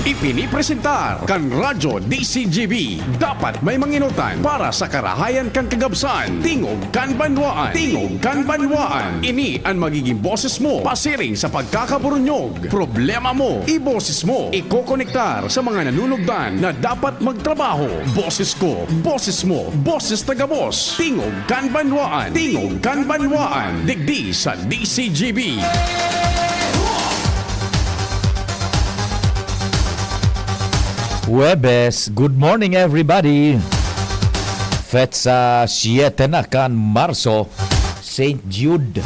Ipinipresentar kan Radyo DCGB. Dapat may manginutan para sa karahayan kan kagabsan. Tingog kan banwaan. Tingog kan banwaan. Ini ang magiging boses mo pasiring sa pagkakaburunyog. Problema mo, iboses mo. Ikokonektar sa mga nanunugdan na dapat magtrabaho. Boses ko, boses mo, boses tagabos. Tingog kan banwaan. Tingog kan banwaan. Digdi sa DCGB. Huwebes, good morning everybody. Fetsa 7 na kan Marso, St. Jude.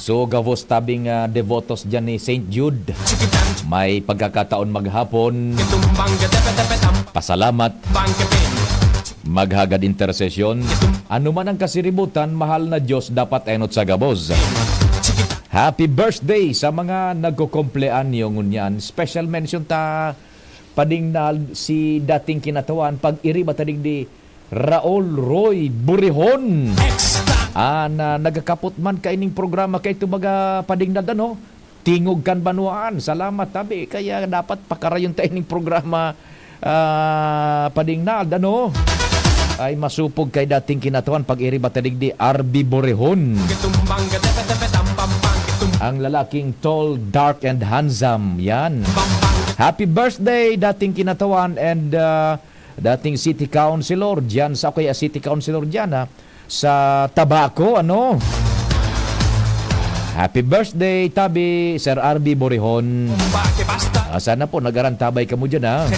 So gavos tabing devotos dyan ni St. Jude. May pagkakataon maghapon, pasalamat, maghagad intersesyon. Ano man ang kasiributan, mahal na Diyos dapat enot sa gabos. Happy birthday sa mga nagkukumpleanyo ngunyan. Special mention ta pading na si dating kinatawan pag-iri batadig di Raul Roy Burihon. Na nagakapot man kaining programa kay tumaga pading na dano. Tingog kan banwaan. Salamat tabi. Kaya dapat pakarayon tayo ning programa pading na dano. Ay masupog kay dating kinatawan pag-iri batadig di RB Burihon. Ang lalaking tall, dark, and handsome. Yan. Happy birthday, dating kinatawan and dating city councilor dyan. Sa kaya city councilor dyan sa Tabaco, ano? Happy birthday, tabi, Sir RB Borihon. Sana po, nagarantabay ka mo dyan, ha?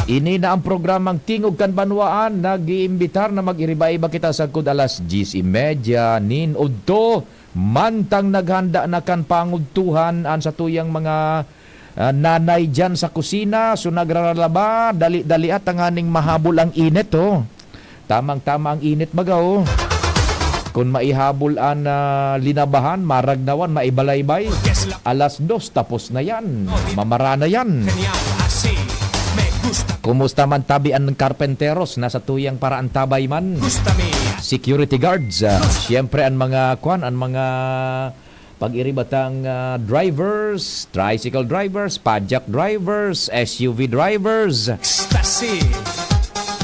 Ini na ang programang Tingog kan Banwaan. Nag-iimbitar na mag-iriba-iba kita sa kud alas 10:30 nin udto. Mantang naghanda na kan pangudtuhan an sa tuyang mga nanay dyan sa kusina. So nagraralaba, dali-dali at ang aning mahabol ang init, oh. Tamang-tama ang init magaw. Kung maihabol ang linabahan, maragnawan, maibalaybay. Alas 2, tapos na yan. Mamara na yan. Kumusta man tabi ang karpenteros na sa tuyang paraan tabay man. Security guards, siyempre ang mga ang mga pag-iribatang drivers, tricycle drivers, pajak drivers, SUV drivers,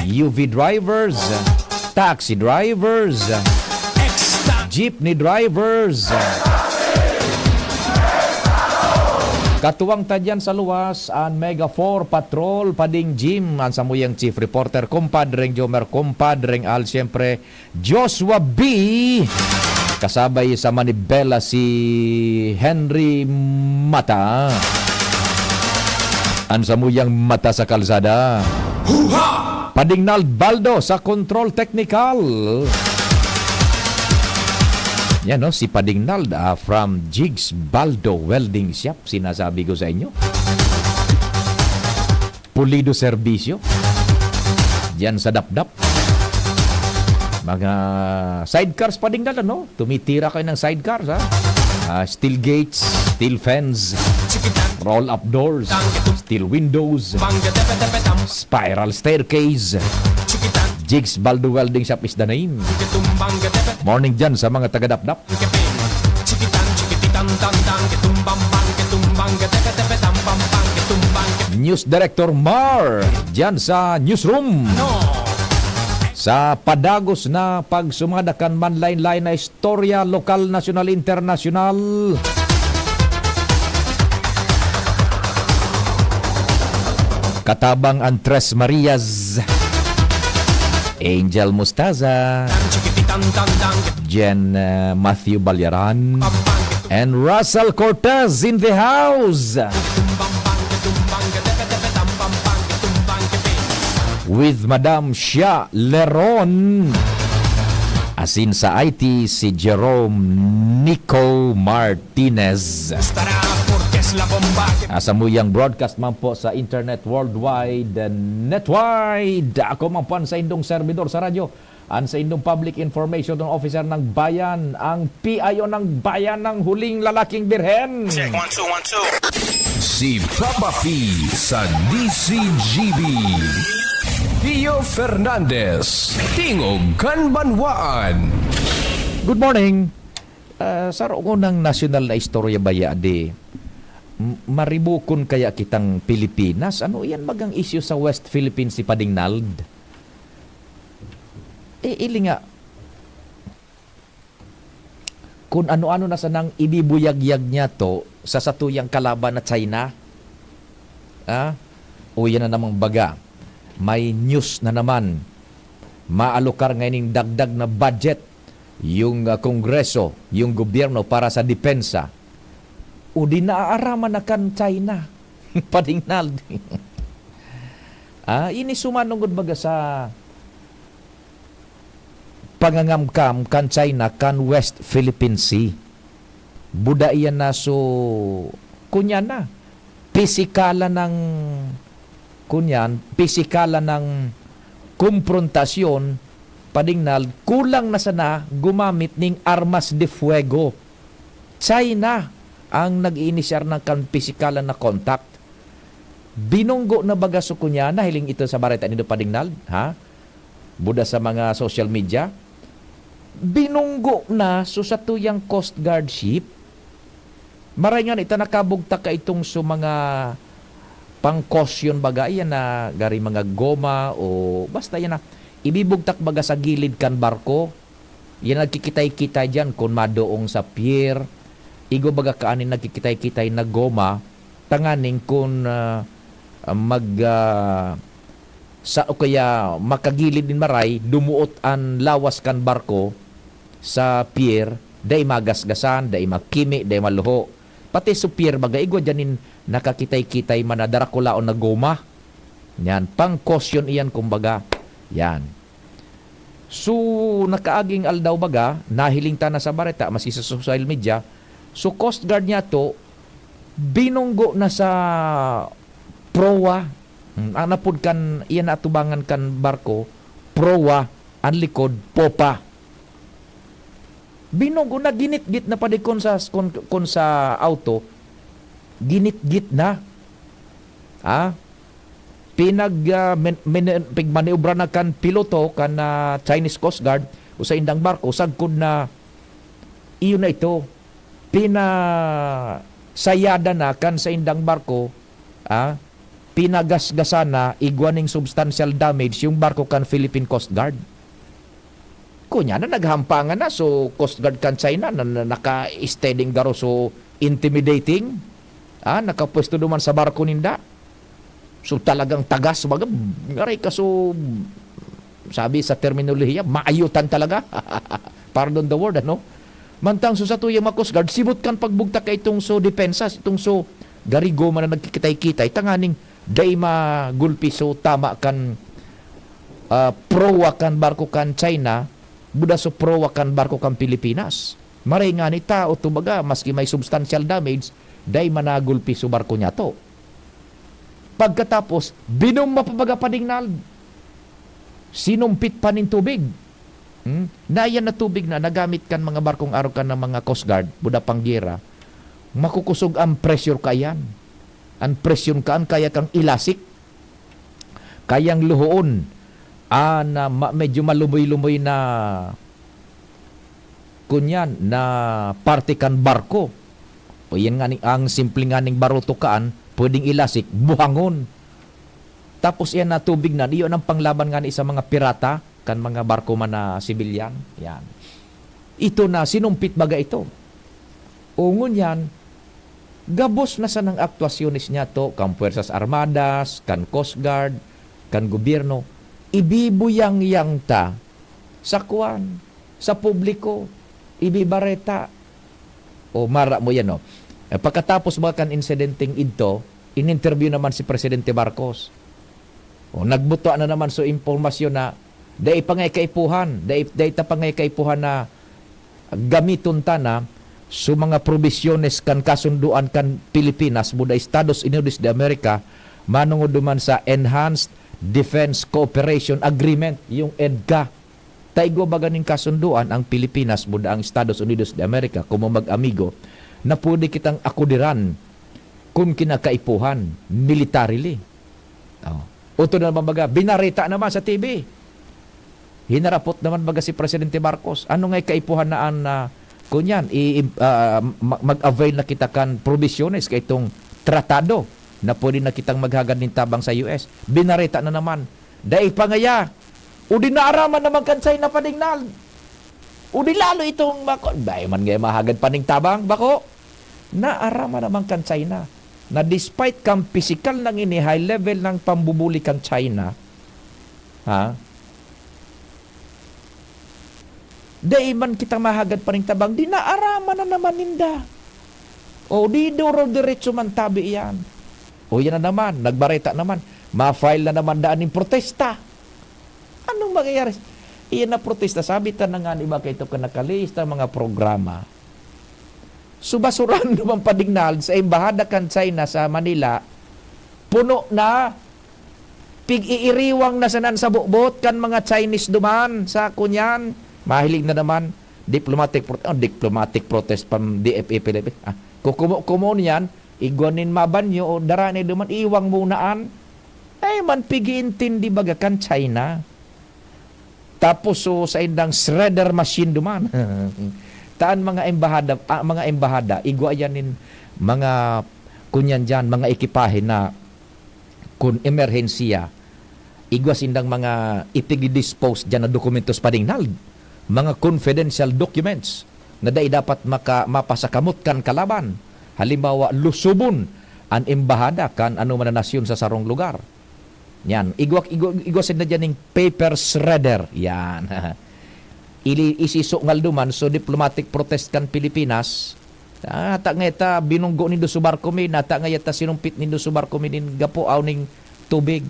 UV drivers, taxi drivers, jeepney drivers. Katuwang tadyan sa luwas ang Mega 4 Patrol Pading Jim ang samuyang chief reporter kumpadreng Jomer kumpadreng al siyempre Joshua B. Kasabay sa Manibela si Henry Mata. Ang samuyang mata sa kalsada. Pading Nalbaldo sa control technical. Yan, no? Si Pading Nalda from Jigs Baldo Welding Shop. Sinasabi ko sa inyo. Pulido Servisyo. Diyan sa Dapdap. Mga sidecars Pading Nalda, no? Tumitira kayo ng sidecars, ha? Steel gates, steel fence, roll-up doors, steel windows, spiral staircase. Jigs Baldo Welding Shop is the name. Morning dyan sa mga taga-dap-dap. News Director Mar dyan sa newsroom. Sa padagos na pagsumadakan manlain-lain na istorya lokal, nasyonal, internasyonal. Katabang ang Tres Marias, Angel Mustaza, Jen Matthew Balyaran, and Russell Cortez in the house. With Madam Shia Leron. Asin sa IT si Jerome Nico Martinez. Asamuyang broadcast man po sa internet worldwide and netwide. Ako man po sa indong servidor sa radyo. Sa indong public information officer ng bayan. Ang PIO ng bayan ng huling lalaking birhen. Check, 1, 2, 1, 2. Si Papa P sa DCGB. Pio Fernandez, Tingog kan Banwaan. Good morning. Sa unang nasyonal na istorya baya di maribukon kaya kitang Pilipinas? Ano yan bagang issue sa West Philippines si Padingnald? Ili nga, kung ano-ano na sanang ibibuyag-yag niya to sa satuyang kalaban na China, o yan na namang baga, may news na naman, maalokar ngayon ng dagdag na budget yung kongreso, yung gobyerno para sa depensa, o di naaaraman na kan China. Padingnald. Ini sumanungod baga sa pangangamkam kan China kan West Philippine Sea. Buda iyan na so kunya na pisikala ng komprontasyon. Padingnald, kulang na sana gumamit ning armas de fuego. China ang nag-iinisyar ng kan pisikalan na contact. Binunggo na baga so kunya na hiling ito sa bareta ni Padingnald, buda sa mga social media. Binunggo na so sa tuyang Coast Guard ship. Maray nga ita nakabugta ka itong so mga pangkosyon baga yan na gari mga goma o basta yan na ibibugtak baga sa gilid kan barko. Yan nagkikitay-kitay dyan kung madoong sa pier. Igo baga kaanin nagkikitay-kitay na goma tanganing kung sa o kaya makagilid din maray dumuot an lawas kan barko sa pier, day magasgasan, day makimi, day maluho. Pati sa pier baga igo dyanin nakakitay-kitay manadarakulaon na goma. Yan, pang-caution iyan kumbaga. Yan. So, nakaaging aldaw baga, nahiling ta na sa bareta, masi sa social media. So, Coast Guard niya to, binunggo na sa proa. Ang napod kan, iyan atubangan kan barko, proa, ang likod, popa. Binunggo na, ginit-git na padi kon sa auto, ginit-git na. Pigmaniobra na kan piloto kan Chinese Coast Guard o sa indang barko sagkod na iyon na ito pinasayada na kan sa indang barko pinagasgasa na igwaning substantial damage yung barko kan Philippine Coast Guard. Kunya na naghampangan na so Coast Guard kan China na naka-steading garo so intimidating. Nakapwesto duman sa barko ninda. So talagang tagas baga ngaray ka so sabi sa terminolohiya maayutan talaga. Pardon the word mantang so sa tuyang Coast Guard sibot kan pagbugta kay itong so depensa itong so garigo man na nagkikitay-kitay tanganing day magulpi so tama kan prowa kan barko kan China buda so prowa kan barko kan Pilipinas. Maray nga ni tao tubaga maski may substantial damage day managulpi so barko niya to. Pagkatapos, binumapabaga Padingnald. Sinumpit pa ng tubig. Na yan na tubig na nagamit kan mga barkong araw kan ng mga Coast Guard, buda panggira, makukusog ang pressure kayan. Ang presyon kaan kaya kang ilasik. Kayang luhoon. Na medyo malumoy-lumoy na kunyan na parte kan barko. O yan nga ang simpleng nga ning baruto kaan, pwedeng ilasik, buhangon. Tapos yan na tubig na, iyon ang panglaban nga ni sa mga pirata, kan mga barko man na sibilyan. Yan. Ito na, sinumpit baga ito. Ungon yan, gabos na sa ng aktuasyonis niya to, kan Puwersas Armadas, kan Coast Guard, kan gobyerno, ibibuyang-yang ta sa kuwan, sa publiko, ibibareta. O mara mo yan pagkatapos ba kan insidenteng ito, in-interview naman si Presidente Marcos. Nagbuto na naman so impormasyon na day pangay kaipuhan, day ta pangay kaipuhan na gamiton ta na so mga probisyones kan kasunduan kan Pilipinas buda Estados Unidos de America manungod duman sa Enhanced Defense Cooperation Agreement, yung EDCA. Taigo baga ning kasunduan ang Pilipinas buda ang Estados Unidos de America kumo mag-amigo na pwede kitang akudiran kung kinakaipuhan militarily. Uto na naman baga, binarita naman sa TV. Hinarapot naman baga si Presidente Marcos. Ano nga'y kaipuhan na kunyan, mag-avail na kita kan provisiones kay itong tratado na pwede na kitang maghagad ng tabang sa US. Binarita na naman. Dahil pangaya, o di naaraman naman kan China padingnal. O di lalo itong dahil man ngayon mahagad pa ng tabang, bako? Naaraman naman kan China na despite kang physical ng ini, high level ng pambubuli kang China, dahil man kita mahagad pa ng tabang, di naaraman na naman ninda. O di duro diretso man tabi yan. O yan na naman, nagbareta naman, ma-file na naman daan ng protesta. Anong mangyayari? Iyan na protesta, sabi ta na nga ni ba kayo ka nakalista mga programa. Subasuran naman padignal sa embahada kan China sa Manila, puno na, pig-iiriwang na sanan sa bukbot kan mga Chinese duman sa kunyan. Mahilig na naman, diplomatic protest pang DFA Philippines. Kukumo niyan, igwanin mabanyo o darani duman, iwang munaan. Ay man pigi-intindi baga kan China. Tapos so sa indang shredder machine duman. Taan mga embahada, igwa yanin mga kunyan dyan, mga ekipahe na kun emerhensiya, igwa sindang mga ipigi-dispose dyan na dokumentos padingnal, mga confidential documents na dapat mapasakamot kan kalaban. Halimbawa, lusubon ang embahada kan ano man na nasyon sa sarong lugar. Yan, igwa sin na dyan ng paper shredder. Yan. Isisok ngal duman, so diplomatic protest kan Pilipinas. Ta ngayta binunggo nindo sa barko mi, nata ngayta sinumpit nindo sa barko mi din gapo aw ning tubig.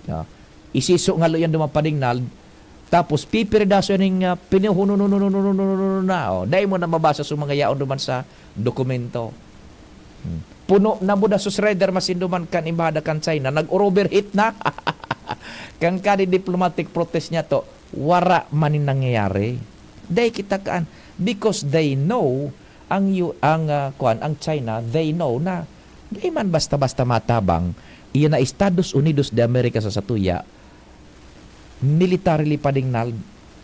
Isisok ngal yan duman padingnal. Tapos pipiridaso ning pinuhuno na. Dahil mo na mabasa sa mga yaon duman sa dokumento. Puno na mo da sa shredder masin duman kan embahada kan China, nag-overheat na. Kang kadi diplomatic protest niya to, wara manin nangyayari. Dahil kita kaan, because they know ang China, they know na di man basta-basta matabang iyan na Estados Unidos de America sa satuya militarily padingnal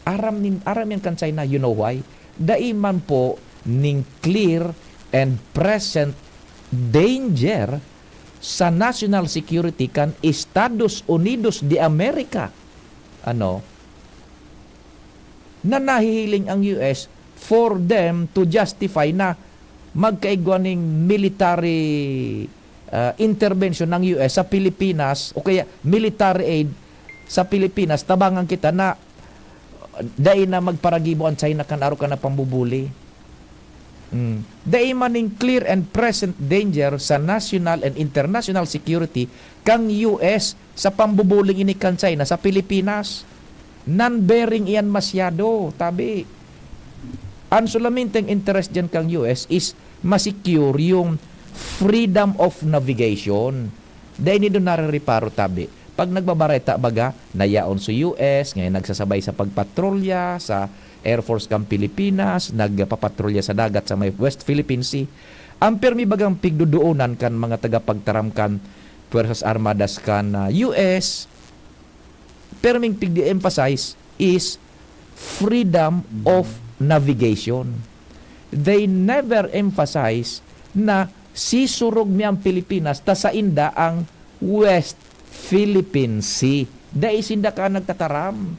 aram yan kan China, you know why? Dai man po ning clear and present danger sa national security kan Estados Unidos de America. Na nahihiling ang US for them to justify na magkaigwaning military intervention ng US sa Pilipinas o kaya military aid sa Pilipinas, tabangan kita na dahil na magparagibo ang China kan aro ka na pambubuli. Dahil maning clear and present danger sa national and international security kang US sa pambubuling ini kan China sa Pilipinas. Non-bearing iyan masyado, tabi. Ang sulamenteng interest dyan kang US is masecure yung freedom of navigation. Dahil nito naririparo, tabi. Pag nagbabareta baga, nayaon sa US, ngayon nagsasabay sa pagpatrolya sa Air Force kang Pilipinas, nagpapatrolya sa dagat sa may West Philippine Sea. Ang permi bagang pigduduunan kan mga tagapagtaram kan Puwersas Armadas kan US, perming pigdi-emphasize is freedom of navigation. They never emphasize na sisurog mi ang Pilipinas ta sa inda ang West Philippine Sea. Dahil sinda ka nagtataram.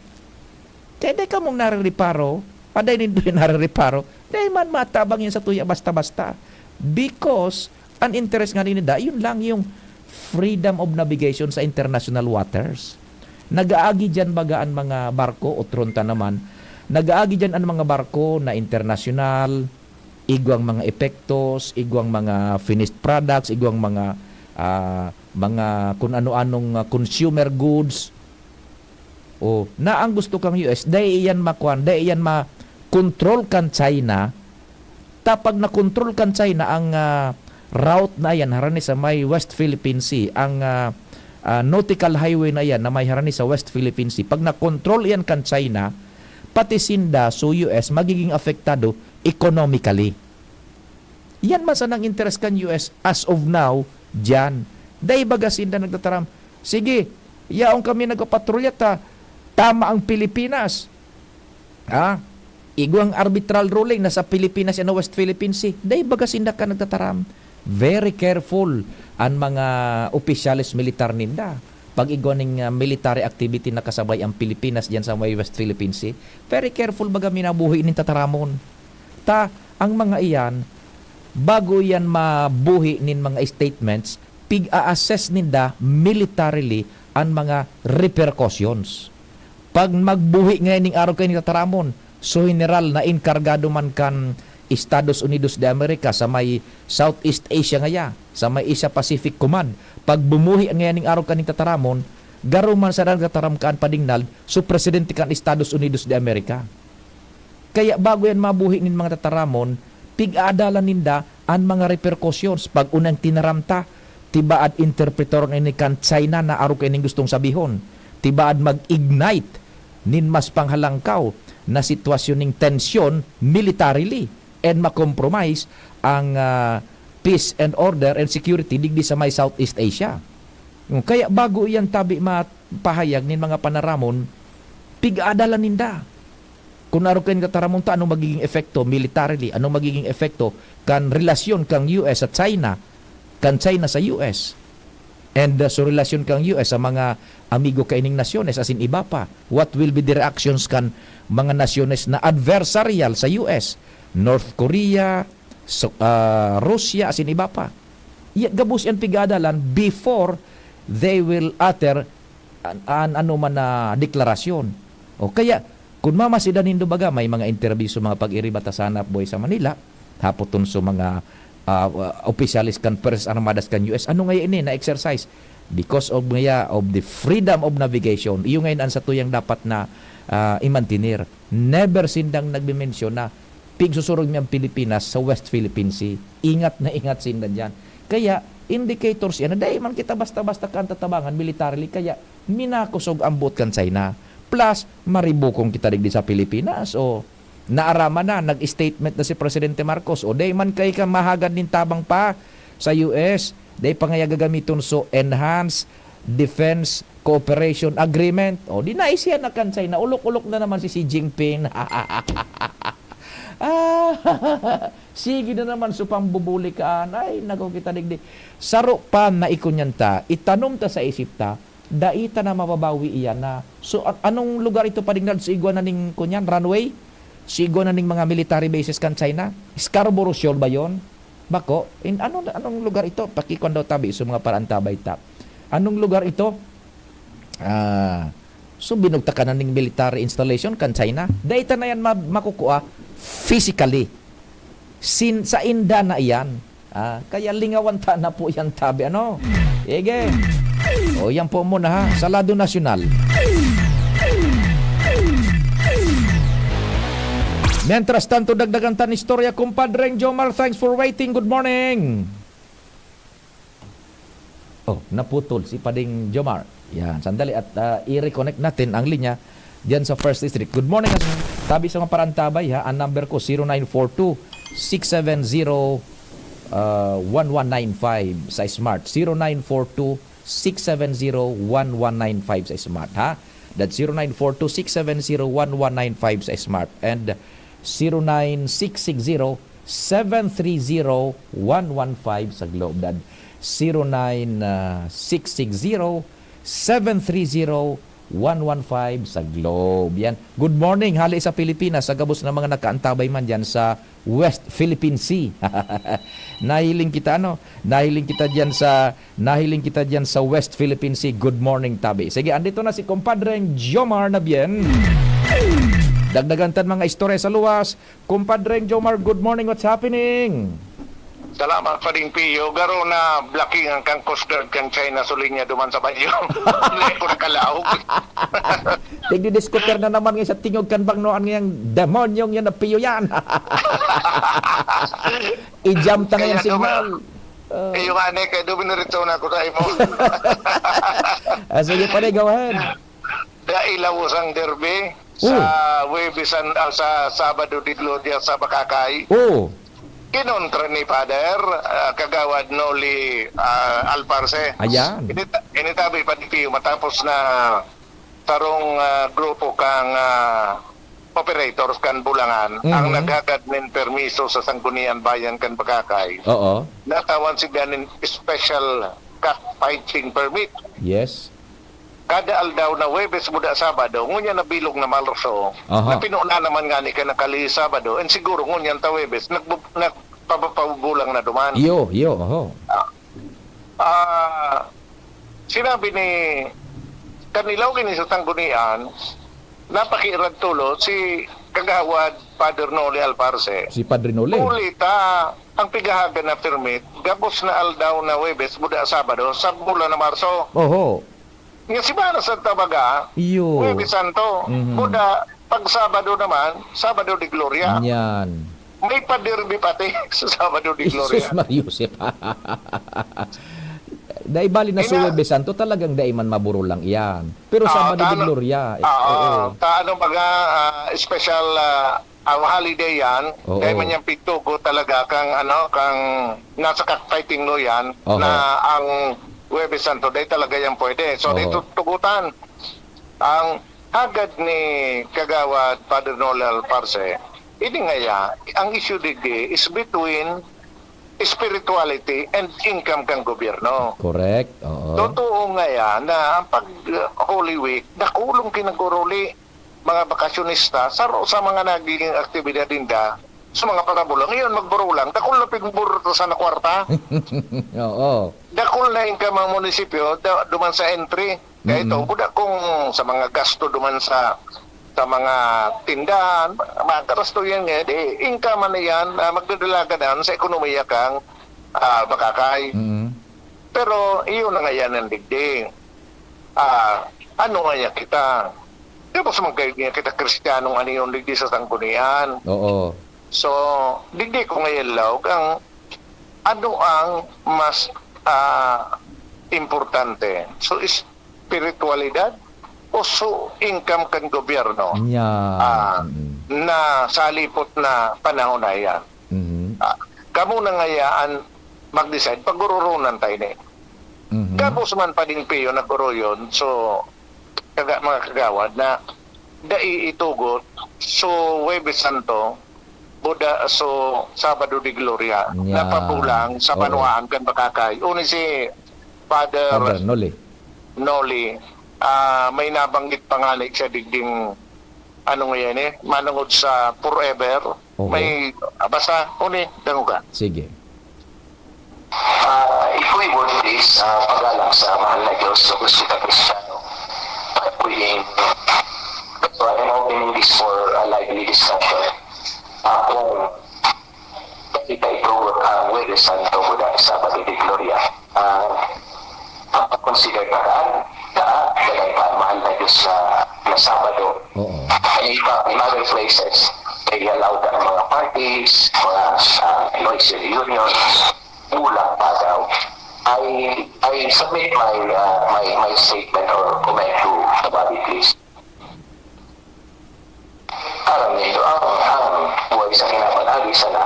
Kaya di ka mong naririparo, paday nindo yung naririparo, dahil man matabang yan sa tuya basta-basta. Because, ang interest nga nila, yun lang yung freedom of navigation sa international waters. Nagaagi dyan bagaan mga barko, o tronta naman, nagaagi dyan ang mga barko na international, igwang mga epektos, igwang mga finished products, igwang mga kung ano-anong consumer goods. O, na ang gusto kang US, dahil iyan ma-control kan China, tapag na-control kan China ang route na yan, harani sa may West Philippine Sea, ang nautical highway na yan na may harani sa West Philippine Sea, pag na-control yan kan China, pati sinda so US magiging apektado economically. Yan man sanang interest kan US as of now, dyan. Dahil baga sinda nagtataram, sige, yaong kami nagpapatrolya tama ang Pilipinas. Igwang arbitral ruling na sa Pilipinas yan na West Philippine Sea. Dahil baga sinda ka nagtataram, very careful ang mga opisyalis militar ninda. Pag igwaning military activity na kasabay ang Pilipinas diyan sa may West Philippine Sea, very careful baga minabuhi nin tataramon. Ang mga iyan, bago yan mabuhi nin mga statements, pig-a-assess ninda militarily ang mga repercussions. Pag magbuhi ngayon ng araw kayo ni tataramon, so general na inkargado man kan Estados Unidos de America sa may Southeast Asia ngaya, sa may Asia Pacific Command. Pag bumuhi ang ngayon ng araw kaning tataramon, garuman sa nagtataramkaan padingnal, so presidente kan Estados Unidos de America. Kaya bago yan mabuhi nin mga tataramon, pig-aadalan ninda ang mga repercussions. Pag unang tinaramta, tibaad interpretor ni kan China na araw kayo gustong sabihon. Tibaad mag-ignite nin mas panghalangkaw na sitwasyon ng tensyon militarily and makompromise ang peace and order and security digdi sa may Southeast Asia. Kaya bago iyan tabi mapahayag nin mga panaramon, pig-aadalan ninda. Kung naroon kayo kataramon ta, anong magiging efekto militarily, anong magiging efekto kan relasyon kang US at China, kan China sa US, and so relasyon kang US sa mga amigo kaining nasyones, as in iba pa. What will be the reactions kan mga nasyones na adversarial sa US? North Korea, Russia, as in iba pa. Gabus yan pigadalan before they will utter an anuman na deklarasyon. O kaya, kung mamasidan nindo baga, may mga interview sa mga pag-iribata sa hanap boy sa Manila, hapoton sa mga opisyalis kan First Armadas kan US, ano ngayon ini na exercise? Because of the freedom of navigation, iyo ngayon ang sa tuyang dapat na imantinir. Never sindang nagbe-mention na pigsusurog niyang Pilipinas sa West Philippine Sea. Ingat na ingat sinda dyan. Kaya, indicators yan, dahil man kita basta-basta kan tatabangan militarily, kaya minakusog ang boat kan China. Plus, maribukong kita digdi sa Pilipinas. O, naarama na, nag-statement na si Presidente Marcos. O, dahil man kay ka mahagad din tabang pa sa US, dahil pangaya gagamiton so Enhanced Defense Cooperation Agreement. O, di naisyan na kan China. Ulok-ulok na naman si Xi Jinping. Sige na naman supang bubulikaan. Ay, nako kita digdi. Saro pa na ikunyanta, itanom ta sa isip ta, daita na mababawi iyan na. So, anong lugar ito padignan sa igwa na ning kunyan? Runway? Sa igwa na ning mga military bases kan China? Scarborough Shoal ba yun? Bako? Anong lugar ito? Pakikon daw tabi sa mga parantabay ta. Anong lugar ito? So, binugta ka na ning military installation kan China? Daita na yan makukuha physically. Sa inda na iyan. Kaya lingawan ta na po yan tabi. Ano? Ege. O yan po muna ha. Sa lado nasyonal. Mientras tanto, dagdagan tan istorya. Kumpadreng Jomar, thanks for waiting. Good morning. Oh, naputol si Pading Jomar. Yan, sandali at i-reconnect natin ang linya diyan sa First District. Good morning. Tabi sa mga parantabay ha. Ang number ko 0942-670-1195 sa Smart. 0942-670-1195 sa Smart ha. That's 0942-670-1195 sa Smart. And 09-660-730-115 sa Globe. That 09-660-730-115 sa Globe. Yan. Good morning, hali sa Pilipinas. Sa gabos na mga nakaantabay man dyan sa West Philippine Sea. Nahiling kita dyan sa West Philippine Sea. Good morning, tabi. Sige, andito na si Kumpadreng Jomar na bien. Dagdagan tan mga istorya sa luwas. Kumpadreng Jomar, good morning. What's happening? Salamat pa rin, Pio. Garo na blocking ang kang Coast Guard kang China sulinya duman sa banyo. Lepon kalaog. Tigdi-diskuter na naman ngayon sa tingog kan bang noan ngayang demonyong yan na Pio yan. I-jump ta ngayang signal. Yung ane, kaya duminirito na ko tayo mo. Sige pa rin, go ahead. Dailawos ang derby sa Webisan sa Sabado didlo diya sa Bakakay. Kinontra ni Father Kagawad Noli Alparse. Ayan. Initabi pa ni Pio matapos na tarong grupo kang operators kan Bulangan ang naghagad ng permiso sa Sangguniang Bayan kan Bakakay. Oo. Natawan si ganin special cockfighting permit. Yes. Kada aldaw na Webes buda Sabado, ngunya nabilog na Marso. Aha. Na pinuna naman nga ni ka nakali Sabado, and siguro ngunya ta Webes, nagpapabulang na duman. Yo, oho. Sinabi ni kanilaw kini sa Tanggunian, napakirad tulo si Kagawad Father Noli Alparce. Si Padre Nole. Ulita ang pigahagan na permit, gabos na aldaw na Webes buda Sabado, sa bulan na Marso. Oho. Nga si Mana sa Tabaga, Iyo. Webes Santo, buda pag Sabado naman, Sabado de Gloria. Yan. May paderby pati sa Sabado de Gloria. Jesus Mariusip. Dahil bali na sa Huwebes Santo, talagang daiman maburo lang iyan. Pero Sabado de Gloria. Oo. Ano baga, special holiday yan. Oo. Kaya man yung pigtugo talaga kang nasa cockfighting no yan, Oo. na ang Huwebes Santo, dahil talaga yan pwede. So, Oo. dito tugutan. Ang hagad ni Kagawad Father Nolal Parse, ini nga ang issue digdi is between spirituality and income kang gobyerno. Correct. Oo. Totoo nga yan na ang pag Holy Week, nakulong kinaguruli mga bakasyonista sa mga nagiging aktibidad dinda sa mga parabulang. Ngayon, magburo lang. Dakol na pigburo sa na kwarta. Oo. Dakol na yung mga munisipyo duman sa entry. Kaya ito, budak kung sa mga gasto duman sa mga tindahan, mga karasto yan nga, income na yan, magdadalaga na sa ekonomiya kang Bakakay. Pero iyon na nga yan ang digdi. Ano nga yan kita? Tapos magkaya kita Kristiyanong ano yung digdi sa Sanggunian. Oo. So, digdi ko ngayon law kang ano ang mas importante. So, spiritualidad o so income kan gobyerno Yan. na sa lipot na panahon na yan. Kamu na ngayaan mag-decide pag-ururunan tayo ni. Kapos man pa din piyo naguro yun, so mga kagawad na itugot so Huwebes Santo Buda so Sabado de Gloria Yeah. napabulang sa panuhaan kan Bakakay. Uni si Father Padre Noli, may nabanggit pangalan sa digding ano ngayon manungod sa forever. Oo. May basta uni danguga. Sige. Iko'y workplace pagalang sa mahal na Diyos sa gusto ka Kristiyano. So I'm opening this for a lively discussion. Kung kita ito Huwebes Santo mula sa Sabado de Gloria, consider karaan dalang pa mahal na Diyos na Sabado. Oo. In other places, they allow ang mga parties, mga noisy reunions, ulang pa daw. I submit my statement or comment to the body, please. Alam niyo, ang buhay sa kinapanagi sana,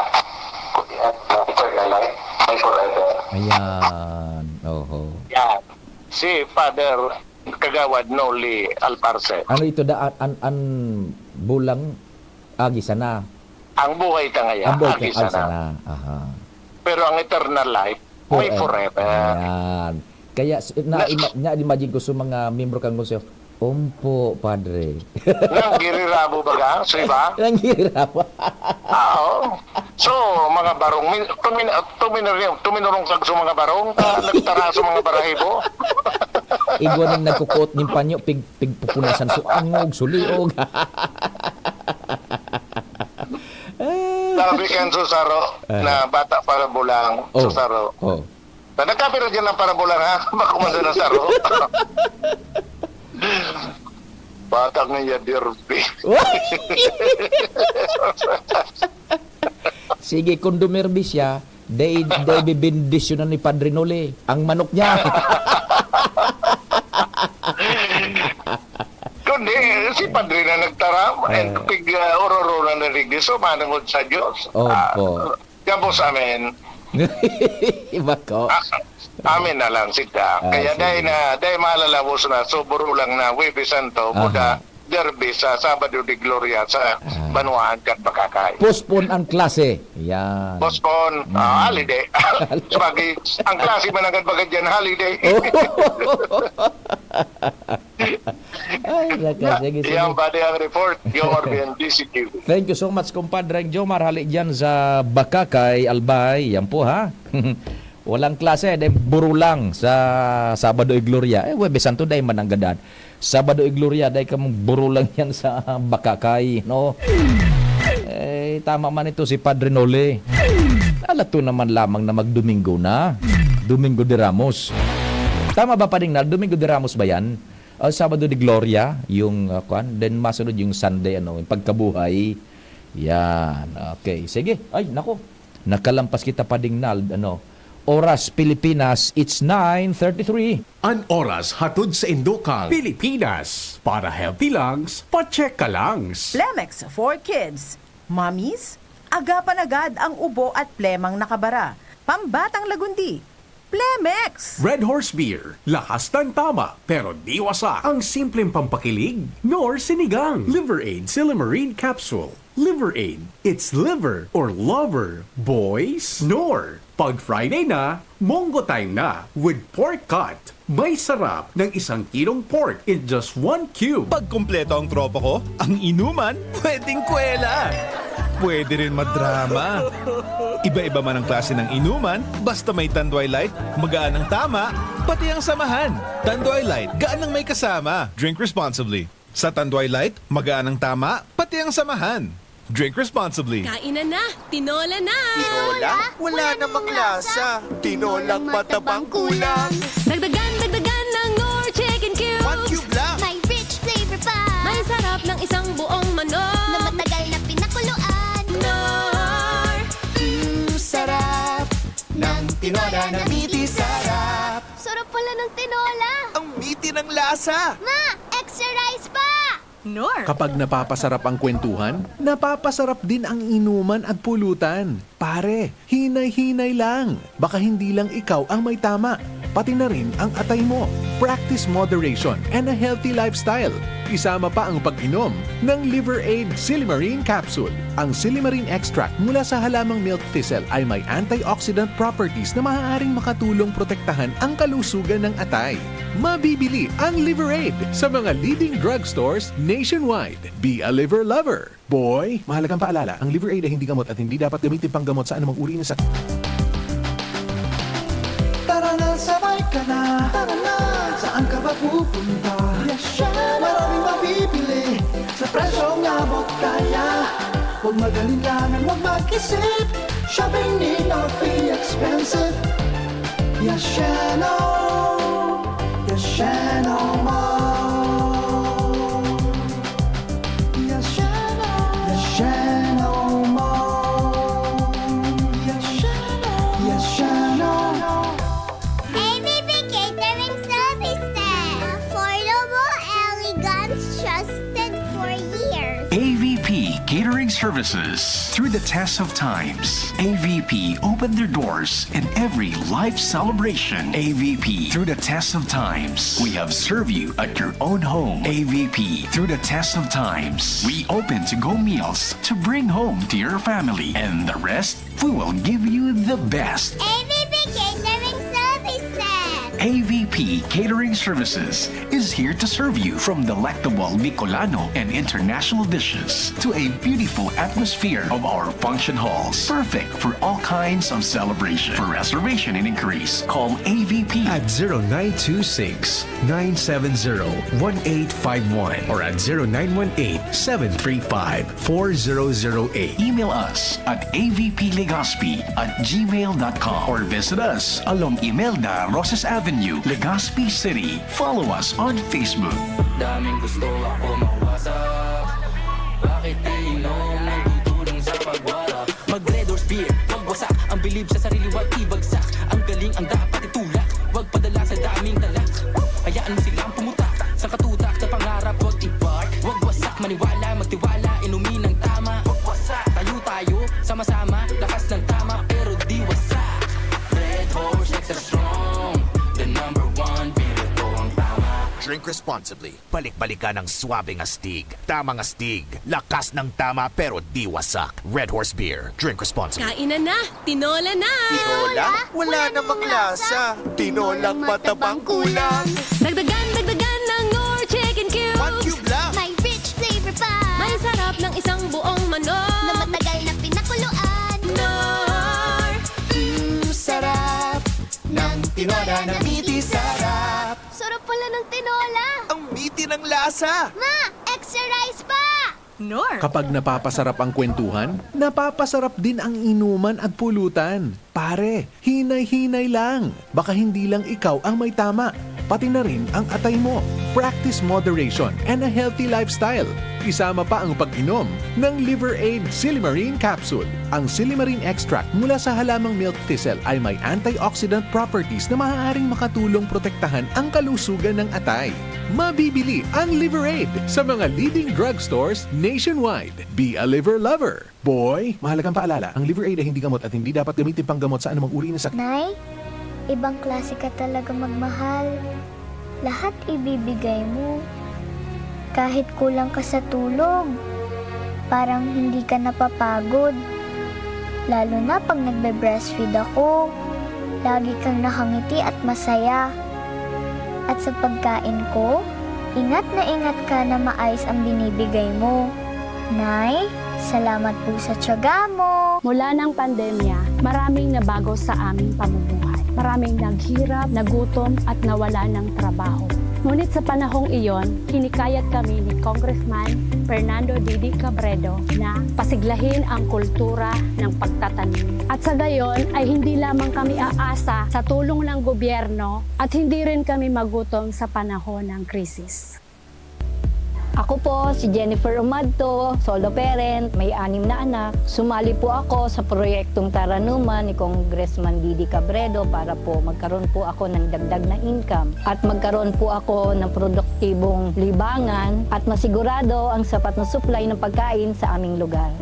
kundi ang eternal life, may forever. Ayan. Oho. Yan. Si Father Kagawad Noli Alparce. Ano ito da an bulang agi sana. Ang buhay ta ngayon, Ang buhay agi ka sana. sana. Aha. Pero ang eternal life, may forever. Ayan. Kaya imagine ko sa mga membro kang konseho, Ompo, Padre. Nang girirabo baga, so iba? Ang hirap. Oo. So, mga barong, tuminurong kag sa mga barong, nagtara sa mga barahibo. Igwa nang nagkukot ng panyo, pigpupunasan so angog, suliog. Sabi kan Susaro, na bata para bulang, Susaro. Oh. Nagkapira dyan ng para bulang ha, makumanda ng Saro. Bata nga ya dirby. Sige, kung dumirbi siya, day bibindisyonan ni Padre Noli ang manok niya. Kundi, si Padre na nagtaram, and pig ororo na narigdi, so manangod sa Diyos. Opo. Kapos amin, Iba ko. amin na lang sita. Kaya sige. dahil malalabos na, so buro lang na Huwebes Santo, Buda, derby sa Sabado de Gloria sa Banwaan kat Bakakay. Postpone ang klase. Yan. Postpone, holiday. Sabagay, ang klase man agad bagad yan, holiday. Ay, naka, sige, sige. Yan ba ang report? Yomar Ben, DCQ. Thank you so much, compadre Jomar. Hali dyan sa Bakakay, Albay. Yan po, ha? Walang klase, dahil buro lang sa Sabado de Gloria. Webes Santo, dahil mananggadaan. Sabado de Gloria, dahil kamong buro lang yan sa Bakakay, no? Tama man ito si Padre Nole. Alato naman lamang na magdomingo na. Domingo de Ramos. Tama ba pa rin na? Domingo de Ramos ba yan? Sabado de Gloria, yung then masunod yung Sunday, yung pagkabuhay. Yan. Okay. Sige. Ay, nako. Nakalampas kita pa ding nal, Oras Pilipinas, it's 9:33. An oras hatod sa Indokal, Pilipinas. Para healthy lungs, pa-check ka langs. Plemex for kids. Mommies, agapan agad ang ubo at plemang nakabara. Pambatang lagundi. Plemex! Red Horse Beer, lakas ng tama, pero di wasak. Ang simpleng pampakilig, nor sinigang. Liver Aid Silimarine Capsule. Liver Aid, it's liver or lover. Boys, nor. Pag Friday na, Mongo time na with pork cut. May sarap ng 1 kilong pork in just 1 cube. Pag kumpleto ang tropa ko, ang inuman, pwedeng kwela. Pwede rin madrama. Iba-iba man ang klase ng inuman, basta may Tanduay Light, magaan ang tama, pati ang samahan. Tanduay Light, gaan ang may kasama. Drink responsibly. Sa Tanduay Light, magaan ang tama, pati ang samahan. Drink responsibly. Kainan na! Tinola na! Tinola? Wala namang lasa. Tinolang matabang kulang. Dagdagan ng Nor Chicken Cubes! 1 cube lang. May rich flavor pa May sarap ng isang buong manok! na matagal na pinakuluan. Nor! Sarap ng tinola na miti sarap. Sarap pala ng tinola. Ang miti ng lasa. Ma, extra rice pa! Nor. Kapag napapasarap ang kwentuhan, napapasarap din ang inuman at pulutan. Pare, hinay-hinay lang. Baka hindi lang ikaw ang may tama, pati na rin ang atay mo. Practice moderation and a healthy lifestyle. Isama pa ang pag-inom ng Liver Aid Silimarine Capsule. Ang Silimarine extract mula sa halamang milk thistle ay may antioxidant properties na maaaring makatulong protektahan ang kalusugan ng atay. Mabibili ang Liver Aid sa mga leading drugstores nationwide. Be a liver lover. Boy, mahalagang paalala, ang Liver Aid ay hindi gamot at hindi dapat gamitin panggamot sa anumang uri ng sakit. Tara na, sabay ka na. Tara na, saan ka ba pupunta? Maraming mabibili sa presyong abot kaya. Huwag magalinlangan, huwag mag-isip. Shopping need not be expensive. Yashano, Yashano Mall. Yashano, Yashano Mall. Yashano, Yashano. ABB Catering Services. Affordable, elegant, trusted for years. AVP Catering Services. Through the test of times, AVP opened their doors in every life celebration. AVP, through the test of times, we have served you at your own home. AVP, through the test of times, we open to-go meals to bring home to your family. And the rest, we will give you the best. ABB Catering Services. AVP Catering Services is here to serve you from delectable Bicolano and international dishes to a beautiful atmosphere of our function halls. Perfect for all kinds of celebration. For reservation and increase, call AVP At 0926-970-1851 or at 0918-735-4008. Email us at avplegazpi@gmail.com or visit us along Imelda Rosas Avenue, Legazpi City. Follow us on Facebook. Daming gusto ako mawasa. Bakit iinom ng tutulong sa pagwala? Mag-Red Horse Beer, magwasak. Ang bilib sa sarili, wag ibagsak. Ang galing ang dapat itulak. Wag padala sa daming talak. Hayaan mo silang pumutak. Sa katutak na pangarap, wag i-park. Wag wasak, maniwala, magtiwala. Inumin ng tama. Wag wasak, tayo, sama-sama. Lakas ng tama, pero di wasak. Red Horse, extra strong. The number one, beer ito ang tama. Drink responsibly. Balik-balikan ng swabing astig. Tamang astig. Lakas ng tama pero di wasak. Red Horse Beer. Drink responsibly. Kainan na, tinola na. Tinola? Wala namang lasa. Tinolang matabang kulang. Dagdagan ng Nor Chicken Cubes. 1 cube lang. May rich flavor pa. May sarap ng isang buong manok. Na matagal na pinakuluan. Nor. Sarap ng tinola na miti sarap. Sarap pala ng tinola. Ang miti ng lasa. Ma, extra rice pa. Nor. Kapag napapasarap ang kwentuhan, napapasarap din ang inuman at pulutan. Pare, hinay-hinay lang. Baka hindi lang ikaw ang may tama, pati na rin ang atay mo. Practice moderation and a healthy lifestyle. Isama pa ang pag-inom ng Liver Aid Silimarine Capsule. Ang Silimarine extract mula sa halamang milk thistle ay may antioxidant properties na maaaring makatulong protektahan ang kalusugan ng atay. Mabibili ang Liver Aid sa mga leading drugstores nationwide. Be a liver lover. Boy, mahalagang paalala, ang Liver Aid ay hindi gamot at hindi dapat gamitin panggamot sa anumang uri ng sakit. Nay, ibang klase ka talaga magmahal. Lahat ibibigay mo. Kahit kulang ka sa tulog, parang hindi ka napapagod. Lalo na pag nagbe-breastfeed ako, lagi kang nakangiti at masaya. At sa pagkain ko, ingat ka na maayos ang binibigay mo. Nay, salamat po sa tiyaga mo. Mula ng pandemya, maraming nabago sa aming pamumuhay. Maraming naghirap, nagutom at nawala ng trabaho. Ngunit sa panahong iyon, hinikayat kami ni Congressman Fernando Didi Cabredo na pasiglahin ang kultura ng pagtatanim. At sa gayon ay hindi lamang kami aasa sa tulong ng gobyerno at hindi rin kami magutom sa panahon ng krisis. Ako po si Jennifer Umadto, solo parent, may 6 na anak. Sumali po ako sa proyektong Taranuman ni Congressman Didi Cabredo para po magkaroon po ako ng dagdag na income at magkaroon po ako ng produktibong libangan at masigurado ang sapat na supply ng pagkain sa aming lugar.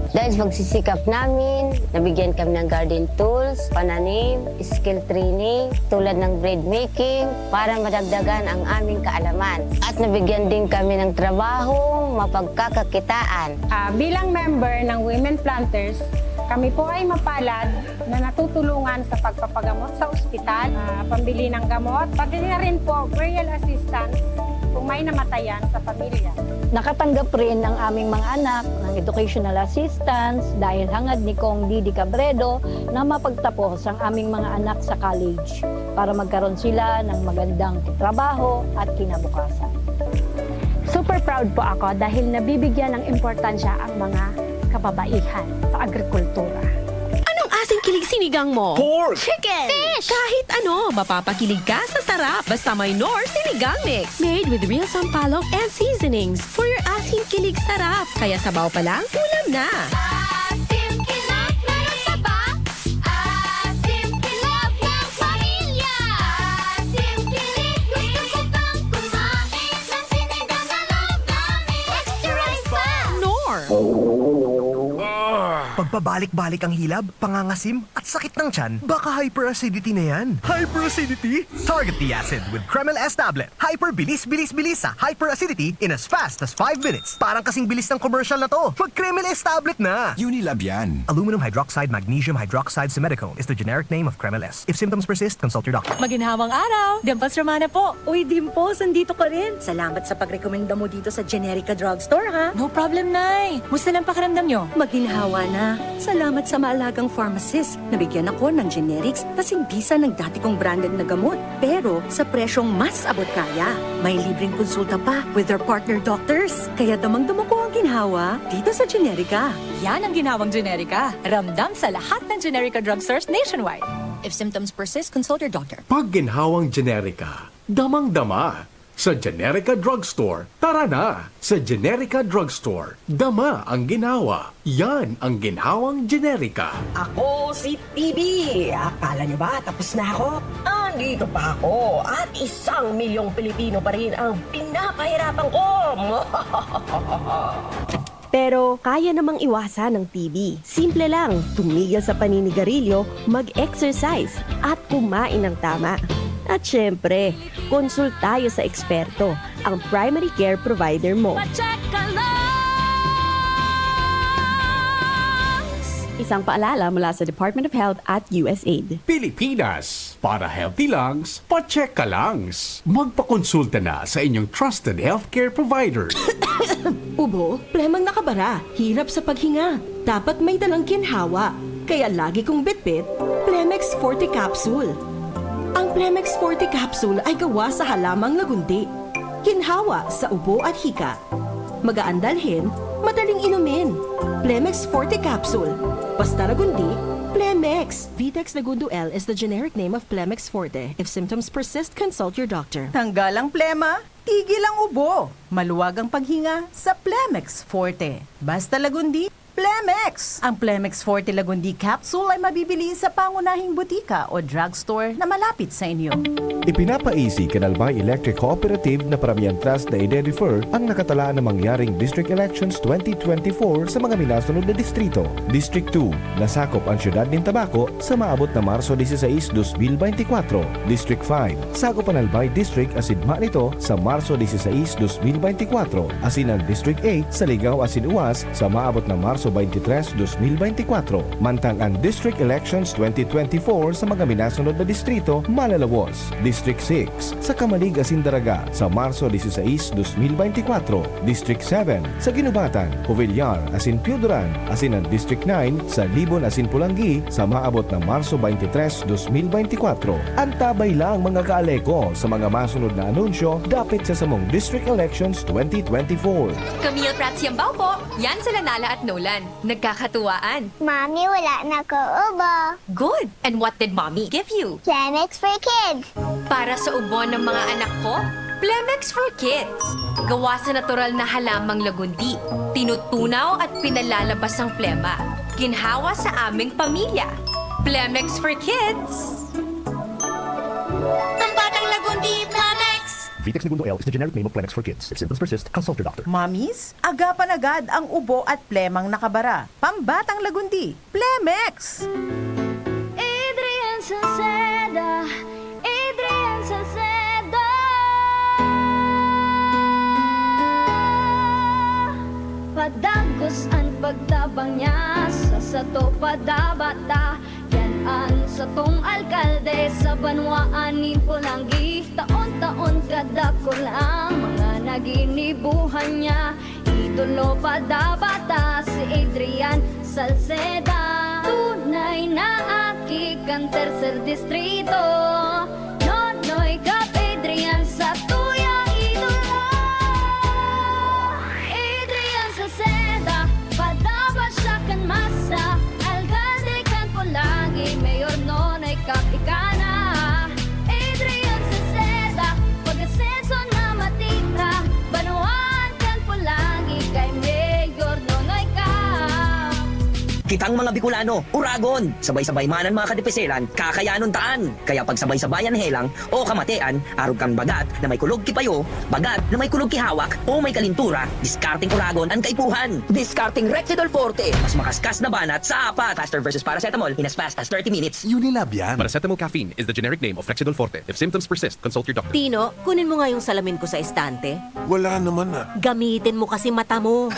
Dahil sa pagsisikap namin, nabigyan kami ng garden tools, pananim, skill training, tulad ng bread making, para madagdagan ang aming kaalaman. At nabigyan din kami ng trabaho, mapagkakakitaan. Bilang member ng Women Planters, kami po ay mapalad na natutulungan sa pagpapagamot sa ospital, pambili ng gamot, pati na rin po burial assistance kung may namatayan sa pamilya. Nakatanggap rin ang aming mga anak ng educational assistance dahil hangad ni Kong Didi Cabredo na mapagtapos ang aming mga anak sa college para magkaroon sila ng magandang trabaho at kinabukasan. Super proud po ako dahil nabibigyan ng importansya ang mga kababaihan sa agrikultura. Anong asing kilig sinigang mo? Pork! Chicken! Fish! Kahit ano, mapapakilig ka sa sarap basta may Nor Sinigang Mix. Made with real sampalok and seasonings for your asing kilig sarap. Kaya sabaw pa lang, ulam na. Asim kilap na nataba. Asim kilap ng pamilya. Asim kilip, gusto ko pang kumain ng sinigang na loob namin. Extra rice pa! Nor! Pagpabalik-balik ang hilab, pangangasim at sakit ng tiyan, baka hyperacidity na yan. Hyperacidity? Target the acid with Kremel S tablet. Hyper bilis sa hyperacidity in as fast as 5 minutes. Parang kasing bilis ng commercial na to. Mag Kremel S tablet na. Unilab yan. Aluminum hydroxide magnesium hydroxide simethicone is the generic name of Kremel S. If symptoms persist, consult your doctor. Maginhawang araw! Dimples Romana po. Uy, Dimples, andito ka rin. Salamat sa pagrekomenda mo dito sa Generica Drugstore, ha? No problem, Nay. Musta lang pakiramdam nyo? Maginhawa na. Salamat sa maalagang pharmacist. Nabigyan ako ng generics kasing bisa ng dati kong branded na gamot. Pero sa presyong mas abot kaya. May libreng konsulta pa with their partner doctors. Kaya damang-dama ko ang ginhawa dito sa Generica. Yan ang ginawang Generica. Ramdam sa lahat ng Generica drugstores nationwide. If symptoms persist, consult your doctor. Pag ginhawang Generica, damang-dama. Sa Generica Drugstore, tara na! Sa Generica Drugstore, dama ang ginawa. Yan ang ginhawang Generica. Ako si TB. Akala niyo ba tapos na ako? Andito pa ako at 1,000,000 Pilipino pa rin ang pinapahirapan ko. Pero kaya namang iwasan ng TB. Simple lang, tumigil sa paninigarilyo, mag-exercise at kumain ng tama. At syempre, consult tayo sa eksperto, ang primary care provider mo. Isang paalala mula sa Department of Health at USAID. Pilipinas, para healthy lungs, pa-check ka langs. Magpakonsulta na sa inyong trusted healthcare provider. Ubo, plemang nakabara, hirap sa paghinga. Dapat may dalang ginhawa. Kaya lagi kong bitbit, Plemex Forte Capsule. Ang Plemex Forte Capsule ay gawa sa halamang lagundi. Ginhawa sa ubo at hika. Magaan dalhin, madaling inumin. Plemex Forte Capsule. Basta lagundi, Plemex. Vitex Segundo L is the generic name of Plemex Forte. If symptoms persist, consult your doctor. Tanggal ang plema, tigil ang ubo. Maluwag ang paghinga sa Plemex Forte. Basta lagundi, Plemex. Ang Plemex Forte Lagundi Capsule ay mabibili sa pangunahing butika o drugstore na malapit sa inyo. Ipinapa-easy Kanalbay Electric Cooperative na Paramihan Trust na i-defer ang nakatala na mangyaring District Elections 2024 sa mga minasunod na distrito. District 2, nasakop ang siyudad ng Tabaco sa maabot na Marso 16, 2024. District 5, sakop ang Albay District asin nito sa Marso 16, 2024. Asin ang District 8 sa Ligaw asin Uwas sa maabot na Marso 23, 2024. Mantang ang District Elections 2024 sa mga minasunod na distrito malalawos. District 6 sa Kamalig asin Daraga sa Marso 16, 2024. District 7 sa Ginubatan, Jovellar asin Piudoran asin ang District 9 sa Libon asin Pulangi sa maabot ng Marso 23, 2024. Antabay lang mga kaaleko sa mga masunod na anunsyo dapit sa samong District Elections 2024. Camille Prats Yambao po. Yan sila Nala at Nolan. Nagkakatuwaan. Mami, wala na ko ubo. Good. And what did Mommy give you? Plemex for kids. Para sa ubo ng mga anak ko, Plemex for Kids. Gawa sa natural na halamang lagundi. Tinutunaw at pinalalabas ang plema. Ginhawa sa aming pamilya. Plemex for Kids. Ang batang lagundi, Plemex! Vitex Segundo L is the generic name of Plemex for kids. If symptoms persist, consult your doctor. Mommies, agapan agad ang ubo at plemang nakabara. Pambatang lagundi, Plemex! Adrian Salceda, Adrian Salceda. Padagos ang pagtabang niya sa sato padabata. Yan sa tong alkalde sa banwaan ni Pulangi. Taon-taon kada ko lang mga naginibuhan niya. Idolo padabata si Adrian Salceda. Tunay na aki kang tercer distrito. Nonoy kap Adrian sa tuyang idolo. Adrian Salceda, padabas siya kan masa. Alcalde kan Pulangi, mayor nonoy kap ikana. Adrian Salceda, pag-asenso na matitra. Banuan kan Pulangi, kay mayor nonoy kap. Kitang mga Bicolano, uragon, sabay-sabay manan mga kadipeselan, kakayanon taan. Kaya pag sabay-sabayan helang o kamatean, arog kang bagat na may kulog kipayo, bagat na may kulog kihawak o may kalintura, discarding uragon ang kaipuhan. Discarding Rexidol Forte, mas makaskas na banat sa apat. Faster versus paracetamol in as fast as 30 minutes. Unilab yan. Paracetamol caffeine is the generic name of Rexidol Forte. If symptoms persist, consult your doctor. Tino, kunin mo nga yung salamin ko sa estante. Wala naman na. Gamitin mo kasi mata mo.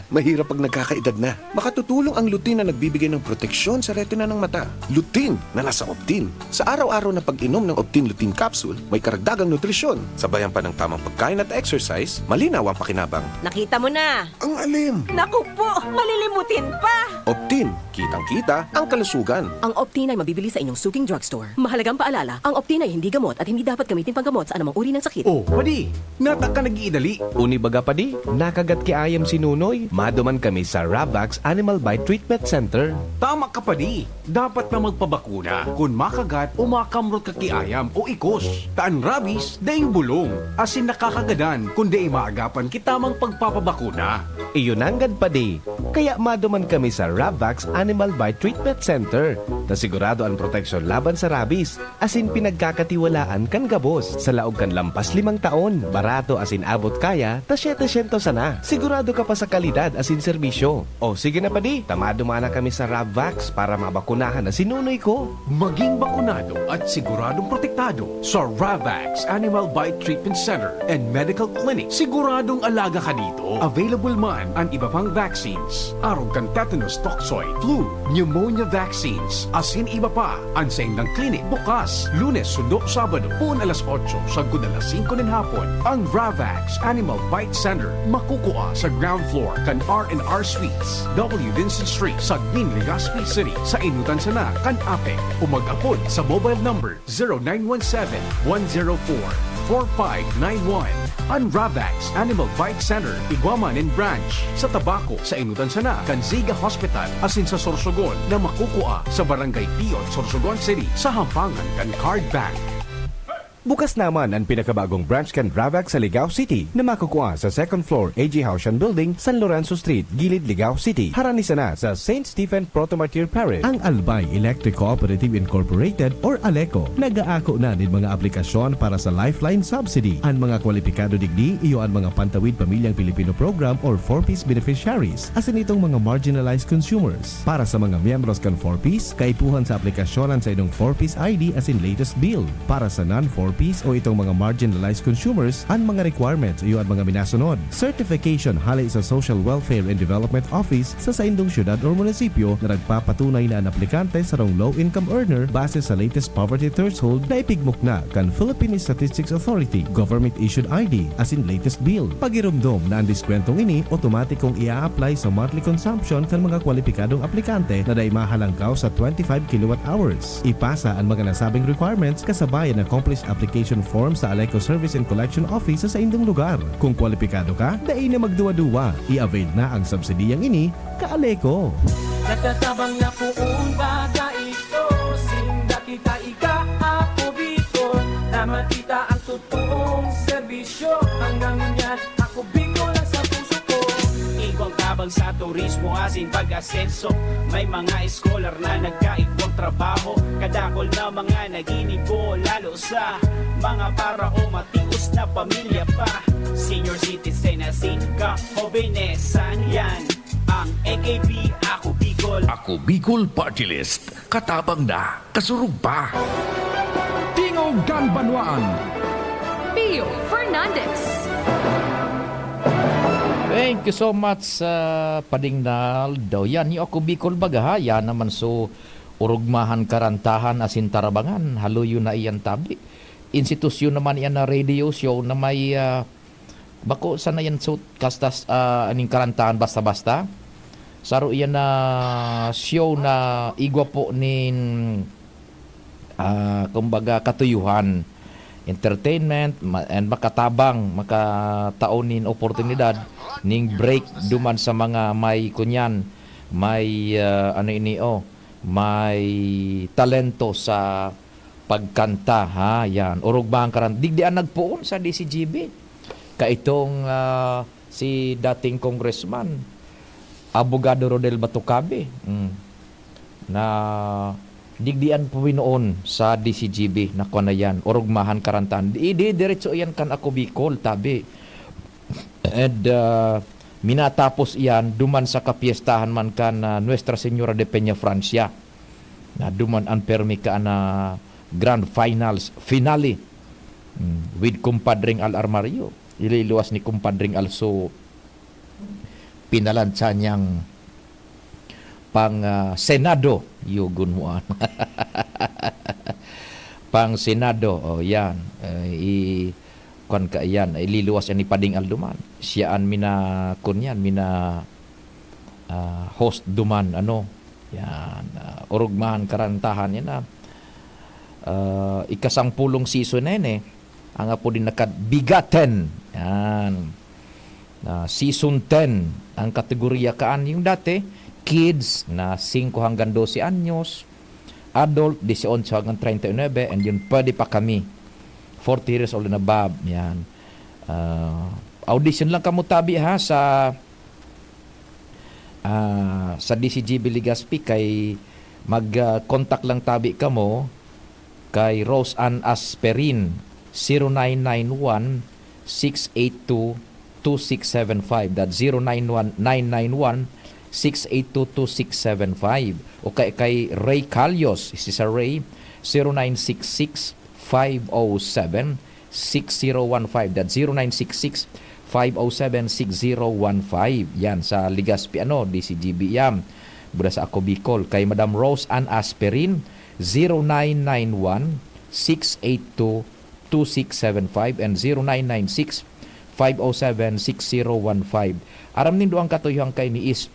Mahirap pag nagkakaedad na. Makatutulong ang lutein na nagbibigay ng proteksyon sa retina ng mata. Lutein na nasa Optin. Sa araw-araw na pag-inom ng Optin Lutein Capsule, may karagdagang nutrisyon. Sabayan pa ng tamang pagkain at exercise, malinaw ang pakinabang. Nakita mo na. Ang alin. Naku po, malilimutin pa. Optin, kitang-kita ang kalusugan. Ang Optin ay mabibili sa inyong suking drugstore. Mahalagang paalala, ang Optin ay hindi gamot at hindi dapat gamitin panggamot sa anumang uri ng sakit. Oh, padi, nataka nag-iidali. Uni baga padi, nakagat ki ayam si Nunoy. Maduman kami sa Ravax Animal Bite Treatment Center. Tama ka pa di. Dapat na magpabakuna kung makagat o makamrot kakiayam o ikos. Taan rabies, daing bulong. Asin nakakagadan kung di maagapan kitamang pagpapabakuna. Iyon anggad padi. Kaya maduman kami sa Ravvax Animal Bite Treatment Center. Nasigurado ang proteksyon laban sa rabies, asin pinagkakatiwalaan kan gabos. Sa laog kan lampas 5 taon, barato asin abot kaya, ta 700 sana. Sigurado ka pa sa kalidad asin serbisyo. O sige na pa di, tamado mana kami sa Ravvax para mabakunahan na sinunoy ko. Maging bakunado at siguradong protektado sa Ravvax Animal Bite Treatment Center and Medical Clinic. Siguradong alaga ka dito. Available man ang iba pang vaccines. Arog kan tetanus toxoid, flu, pneumonia vaccines, asin iba pa. Ang saindang clinic bukas, Lunes, Sundo, Sabado, pun alas 8 sagud alas 5 ng hapon. Ang Ravvax Animal Bite Center makukuha sa ground floor kan R&R Suites, W. Vincent Street, Sagmin, Legazpi City. Sa inutan sana kan APEC. Umag-apod sa mobile number 0917-104-4591. Ang Ravvax Animal Bite Center, Iguamanin Branch. Sa Tabaco, sa inutan sana kan Ziga Hospital, asin sa Sorsogon na makukuha sa Barangay Piot, Sorsogon City, sa Hampangan kan Card Bank. Bukas naman ang pinakabagong branch kan Ravvax sa Ligao City na makukuha sa second floor AG Haushan Building, San Lorenzo Street, Gilid, Ligao City. Haranisa na sa St. Stephen Protomartyr Parish. Ang Albay Electric Cooperative Incorporated or ALECO nag-aako na din mga aplikasyon para sa Lifeline Subsidy. Ang mga kwalipikado digdi iyo ang mga Pantawid Pamilyang Pilipino Program or 4-piece beneficiaries asin itong mga marginalized consumers. Para sa mga miyembros kan 4-piece, kaipuhan sa aplikasyonan sa inyong 4-piece ID asin latest bill. Para sa non-4-piece o itong mga marginalized consumers, ang mga requirements iyo ang mga minasunod. Certification halay sa Social Welfare and Development Office sa saindong syudad o munisipyo na nagpapatunay na ang aplikante sa rong low-income earner base sa latest poverty threshold na ipigmok na kan Philippine Statistics Authority, government-issued ID, as in latest bill. Pagirumdom na ang diskwentong ini, automatikong ia-apply sa monthly consumption kan mga kwalipikadong aplikante na day mahalangkaw sa 25 kilowatt hours. Ipasa ang mga nasabing requirements kasabayan ng accomplished application form sa ALECO Service and Collection Office sa indong lugar. Kung kwalipikado ka, dai na magduwa-duwa. I-avail na ang subsidiyang ini ka-ALECO. Nagtatabang na puong baga ito, sinda kita ika ako Bicol, na matita ang totoong serbisyo. Hanggang yan ako Bicol lang sa puso ko. Igwang tabang sa turismo asin pag-asenso, may mga scholar na nagkaigwang trabaho. Kadakol na mga naginibo, lalo sa mga para o matius na pamilya pa. Senior citizen na ka o benesan yan. Ang AKP Ako Bicol. Ako Bicol Party List. Katabang na, kasurug pa. Tingog Ganbanwaan. Pio Fernandez. Thank you so much Padingnal daw yan ni Ako Bicol bagahaya naman so urugmahan karantahan asin tarabangan haluyo na iyan tabi institusyon naman iyan na radio show na may bako sana yan so kastas aning karantahan basta-basta saro iyan na show na igwa po nin kumbaga katuyuhan entertainment and makataang makataonin oportunidad ning break duman sa mga may kunyan may may talento sa pagkanta ha yan urog ba ang karan digdian nagpuon sa DCGB ka itong si dating congressman Abogado Rodel Batucabe na digdian po noon sa DCGB na kuan yan urugmahan karantan diretso yan kan Ako Bicol tabi and minatapos iyan duman sa kapiestahan man kan Nuestra Señora de Peña Francia na duman ang permi ka na grand finale with kumpadring Al Armario ililuwas ni kumpadring also pinalansa niyang pang Senado yugun mo pang Senado yan kon ka yan ililuwas ni Pading Alduman siyaan mina kunyan mina host duman yan urugmahan karantahan yan ikasangpulong season na yun ang apo din nakadbigaten yan season 10 ang kategorya kaan yung dati kids na 5 hanggang 12 anyos adult 18 hanggang 39 and yun pwede pa kami 40 years old na above yan audition lang kamo tabi ha sa sa DCGB Legazpi kay mag-contact lang tabi ka mo kay Rose Ann Asperin 0991-682-2675. That's 091991-682-2675. O kay Ray Calyos, si Sir Ray, 0966-507-6015. That's 0966-507-6015. Yan, sa Legazpi, DCGB yan. Buda sa ako Bicol. Kay Madam Rose Ann Asperin, 0991-682-2675 and 0996-507-6015. Aram nindo ang katuyuhang kay ni is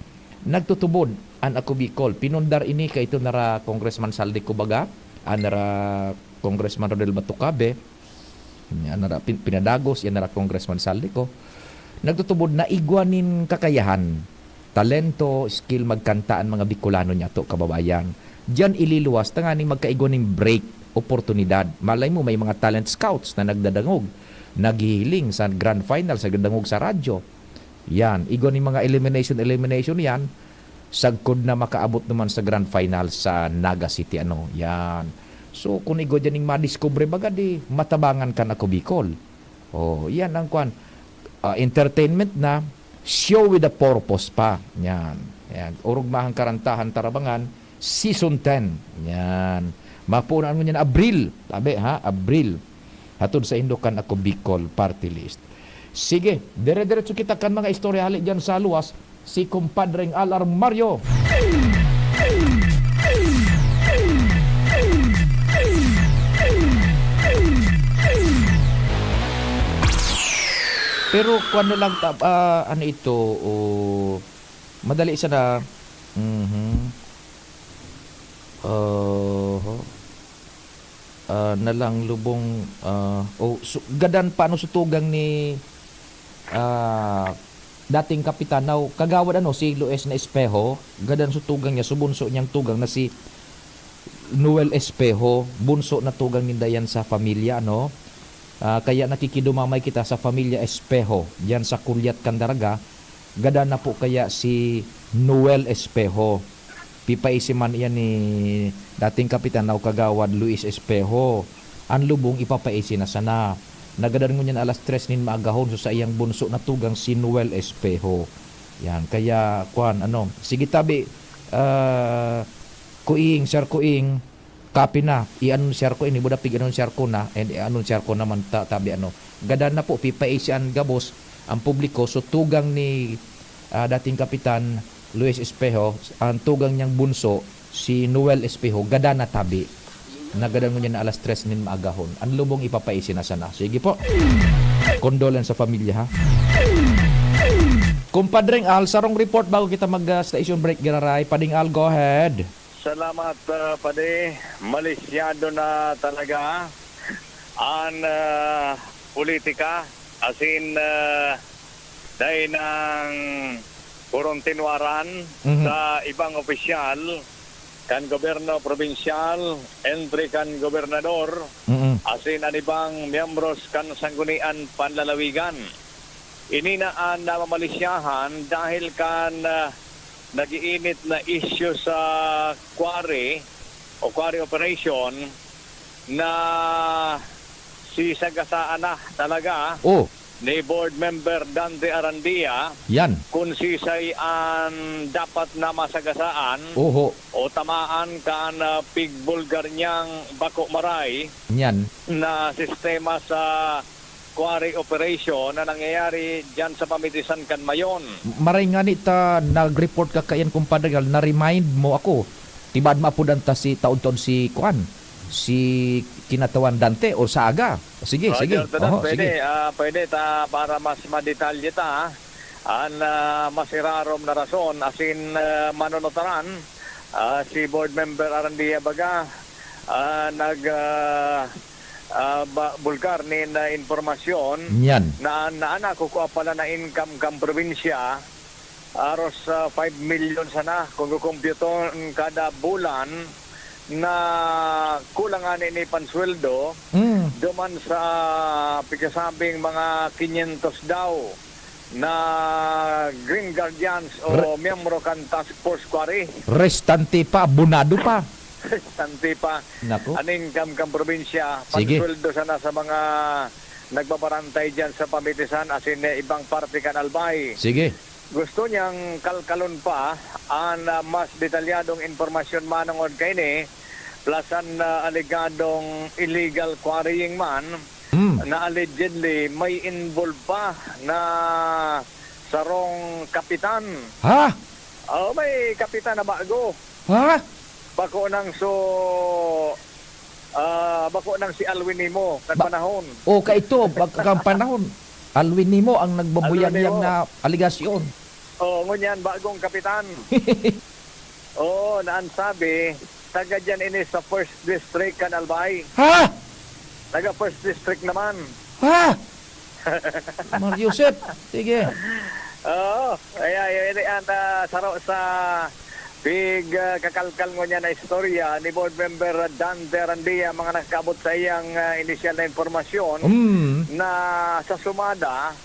nagtutubod an ako Bicol. Pinundar ini kay ito nara Congressman Saldico baga, nara Congressman Rodel Batucabe, nara pinadagos, yan nara Congressman Saldico. Nagtutubod na igwanin kakayahan, talento, skill magkantaan mga Bicolano niya to kababayan. Diyan ililuwas tanganing magkaigwaning break oportunidad. Malay mo may mga talent scouts na nagdadangog, naghihiling sa grand final, sa dangog sa radyo. Yan, igwaning mga elimination yan, sagkod na makaabot naman sa grand final sa Naga City yan. So kung igo dyan yung madiscover baga di matabangan ka na ko Bicol. Yan ang kwan. Entertainment na, show with a purpose pa. Yan. Urugmahang karantahan tarabangan, season 10. Yan. Mapunaan mo yan Abril. Abril. Hatod sa Indokan ako Bicol party list. Sige, dire-diretso kita kan mga istorya halik dyan sa luwas. Si kumpadreng Alar Mario. Pero kung ano lang, ano ito, madali isa na, nalang lubong, gadan paano sutugang ni dating kapitan, kagawad si Luis na Espejo, gadan sutugang niya, subunso niyang tugang na si Noel Espejo, bunso na tugang ni Dayan sa pamilya, kaya nakikidumamay kita sa pamilya Espejo diyan sa Kulyat Candaraga. Gada na po kaya si Noel Espejo. Pipaisiman yan ni dating kapitan na kagawad Luis Espejo. Ang lubong ipapaisi na sana. Nagadan mo niyan alas 3 nin maagahon so sa iyang bunso na tugang si Noel Espejo. Yan kaya sige tabi kuing sir kuing kapi na, i-anunsyer ko, ini buda pig-anunsyer ko na, and i-anunsyer ko naman tabi Gada na po, pipaisian gabos ang publiko, so tugang ni dating kapitan Luis Espejo, ang tugang niyang bunso, si Noel Espejo, gada na tabi. Nagadan mo niya na alas 3 nin maagahon. Ang lubong ipapaisi na sana. Sige po. Condolence sa pamilya, ha? Kumpadreng Al, sarong report bago kita mag-station break, Giraray. Pading Al, go ahead. Salamat, Pade. Malisyado na talaga ang politika. As in, dahil ng kuruntinwaran sa ibang opisyal, kan gobyerno provinsyal, entry kan gobernador, as in ang ibang miyembros kan sanggunian panlalawigan. Ini na ang namamalisyahan dahil kan nagiinit na issue sa quarry o quarry operation na si sagasaan na talaga ni board member Dante Arandia. Yan. Kung sisay ang dapat na masagasaan o tamaan kan pigbulgar niyang bako maray yan na sistema sa quarry operation na nangyayari dyan sa Pamitisan kan Mayon. Maray nga ta nag-report ka kayan kumpadregal, na-remind mo ako. Tibad maapudan ta si taon-taon si Kuan, si kinatawan Dante o sa aga. Sige, sige. Pwede ta para mas madetalye ta ang masirarom na rason asin manonotaran si board member Arandia baga bulgar ni na informasyon na anak ko pala na income kang probinsya aros 5 million sana kung kumpyuton kada bulan na kulangan ni pansweldo duman sa pigasabing mga 500 daw na Green Guardians o miyembro kan Task Force Quarry. Restante pa, bunado pa. Santi pa. Nako. Aning kam probinsya. Sige. Pansweldo sana sa mga nagbabarantay dyan sa pamitisan asin ibang parte kan Albay. Sige. Gusto niyang kalkalon pa ang mas detalyadong informasyon manungod kay ni plus ang alegadong illegal quarrying man na allegedly may involved pa na sarong kapitan. Ha? Oh, may kapitan na bago. Ha? Bako nang si Alwin Nimo kan panahon. O kaito, pagkakang panahon, Alwin Nimo ang nagbabuyag-yag Alwin Nimo. na aligasyon. Oh, ngunyan bagong kapitan. Oh, naan sabi, taga dyan ini sa First District kan Albay. Ha? Taga First District naman. Ha? Mar Yusef, sige. Oo, ay saro sa big kakalkal ngo niya na istorya ni board member Dan Terandia mga nakabot sa iyang inisyal na informasyon na sa sumada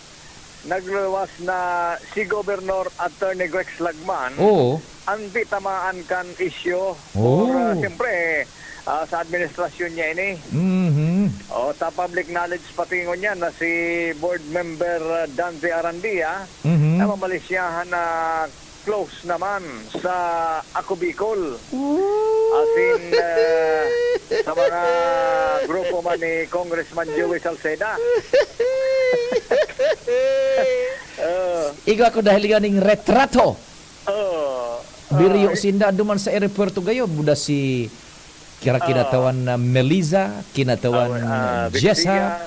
nagluwas na si Governor Attorney Grex Lagman anti tamaan kan isyo or siyempre sa administrasyon niya ini. O ta public knowledge pati ngo niya na si board member Dante Arandia na mamalisyahan na close naman sa Ako Bicol. Asin sa mga grupo man ni Congressman Joey Salceda. Iga ko dahil ganing retrato. Biriyo sinda duman sa aeroporto gayo. Buda si kinatawan na Melissa, kinatawan Jessa,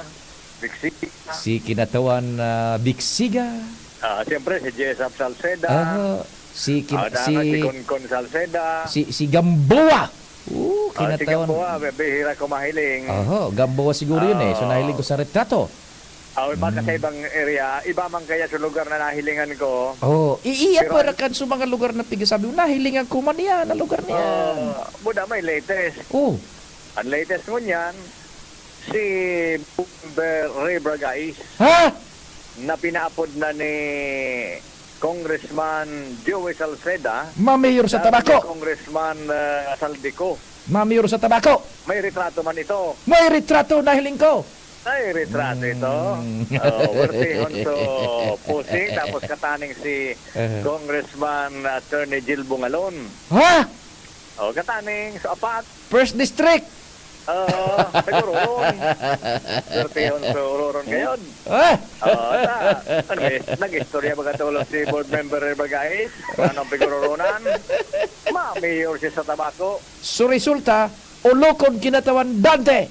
si kinatawan Bixiga. Siyempre si Jessap Salceda. Si Concon Salceda. Si Gamboa. Si Kinatawan. Gamboa, bihira ko mahiling. Gamboa siguro yun eh. So nahiling ko sa retrato. Baka sa ibang area, iba man kaya sa lugar na nahilingan ko. Iya para kan sa mga lugar na pigasabi mo, nahilingan ko man yan, na lugar niyan. Buda may latest. Ang latest mo niyan, si Ray Bragais. Ha? Na pinaapod na ni Congressman Joey Salceda. Mamayor sa tabako. Congressman Saldico. Mamayor sa tabako. May retrato man ito. May retrato nahiling ko. Ay, retrato ito. Wertihon to pusing. Tapos kataning si Congressman Attorney Jill Bungalon. Ha? Kataning sa apat. First District. Siguro ron. Wertihon sa uroron ngayon. Nag-istorya ba katulong si board member Bagais? Anong pigururonan? Ma-mayor siya sa tabako. So resulta, ulokon kinatawan Dante.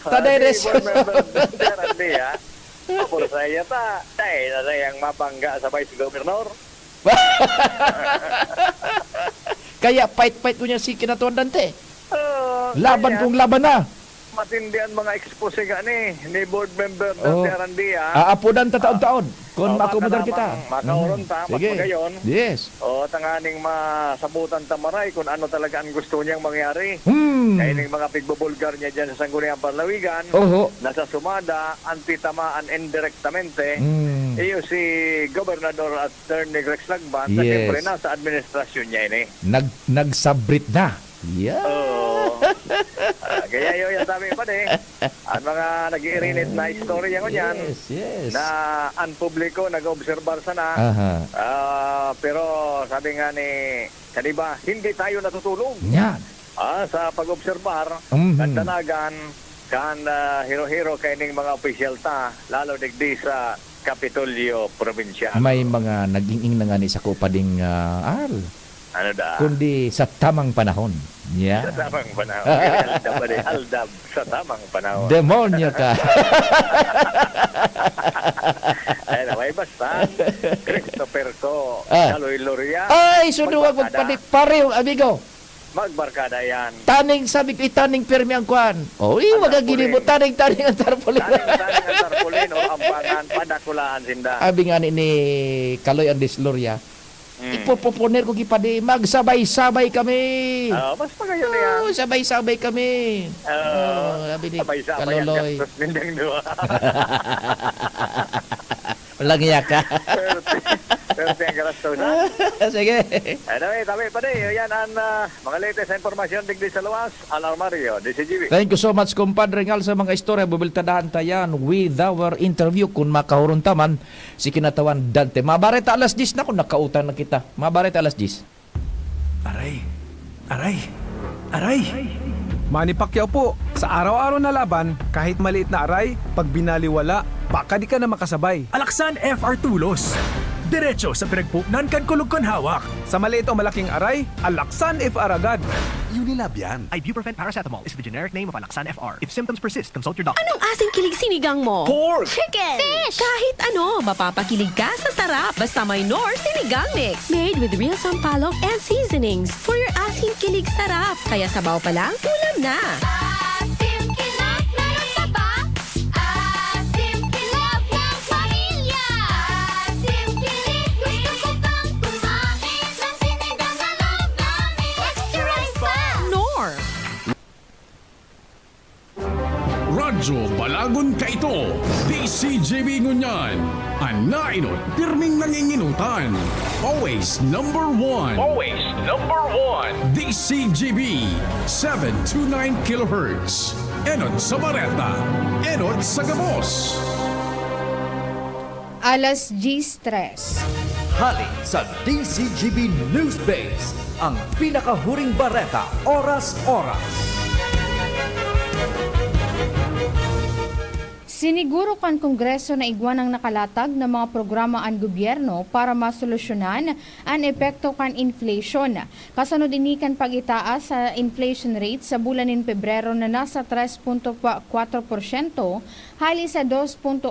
Taderes. Board member Dante, ha? Por saya ta, dahil na sayang mapangga sa vice governor. Kaya fight-fight ko niya si kinatawan Dante. Laban kong laban na. Matindihan mga expose nga ni board member Dante Arandia. Aapodan ta taon-taon. Kung makumudar kita. Makauron ta, Sige. magayon. Yes. Tanganing masabutan tamaray kung ano talaga ang gusto niyang mangyari. Kaya ning mga pigbubulgar niya dyan sa Sangguniang Parlawigan, nasa sumada, antitamaan indirectamente, iyo si Gobernador Attorney Grex Lagban, na siyempre nasa administrasyon niya ini. Nagsabrit na. Kaya yun yung sabi pa ang mga nag-irinit na istorya ko niyan na unpubliko, nag-obserbar sana. Pero sabi nga ni Kaniba, hindi tayo natutulog. Sa pag-obserbar, kandanagan, hiro-hiro kaining mga opisyal ta, lalo digdi sa Kapitolyo Provincial. May mga naging na nga ni sa kupading Ano da? kundi sa tamang panahon. Sa tamang panahon. Aldab sa tamang panahon. Demonyo ka. Ay, naway basta. Christopher ko. Kaloy Loria. Ay, sunuwag magpareho, amigo. Magbarkada yan. Taning, sabi ko, taning permi ang kwan. Magagili mo, taning ang tarpaulin. Taning ang tarpaulin o ampangan, padakulaan sinda. Abi nga ni Kaloy Andesloria, ipopoponer ko kipadi, magsabay-sabay kami. Basta kayo na yan. Sabay-sabay kami. Sabay-sabay ang Kaloloy. gastos nindang dua. Walang iyak ka. Pero ang galastunan. Sige. Anyway, tabi pa din. Yan ang mga latest na informasyon digdi sa luwas. Alarmario, DCGB. Thank you so much, kumpadre Ngal, sa mga istorya. Bubiltadahan tayan with our interview kung makahurun taman si Kinatawan Dante. Mabareta alas 10 na kung nakautang na kita. Mabareta alas 10. Aray! Manny Pacquiao po, sa araw-araw na laban, kahit maliit na aray, pag binaliwala, baka di ka na makasabay. Alaksan FR Tulos. Diretso sa pinagpupnan kan kulog kon hawak. Sa maliit o malaking aray, Alaksan FR agad. Unilab yan. Ibuprofen paracetamol is the generic name of Alaksan FR. If symptoms persist, consult your doctor. Anong asing kilig sinigang mo? Pork! Chicken! Fish! Kahit ano, mapapakilig ka sa sarap. Basta may Nor Sinigang Mix. Made with real sampalok and seasonings for your asing kilig sarap. Kaya sabaw pa lang, ulam na. Radyo Balagon ka ito. DCGB ngunyan. Anainot, pirming nanginginutan. Always number one. Always number one. DCGB 729 kHz. Enod sa Bareta. Enod sa Gabos. Alas 10:03. Hali sa DCGB News Base, ang pinakahuring bareta, oras-oras. Siniguro kan Kongreso na igwan ang nakalatag na mga programa ang gobyerno para masolusyonan ang epekto kan inflation. Kasunod ini kan pag-itaas sa inflation rate sa bulan ng Pebrero na nasa 3.4% hali sa 2.8%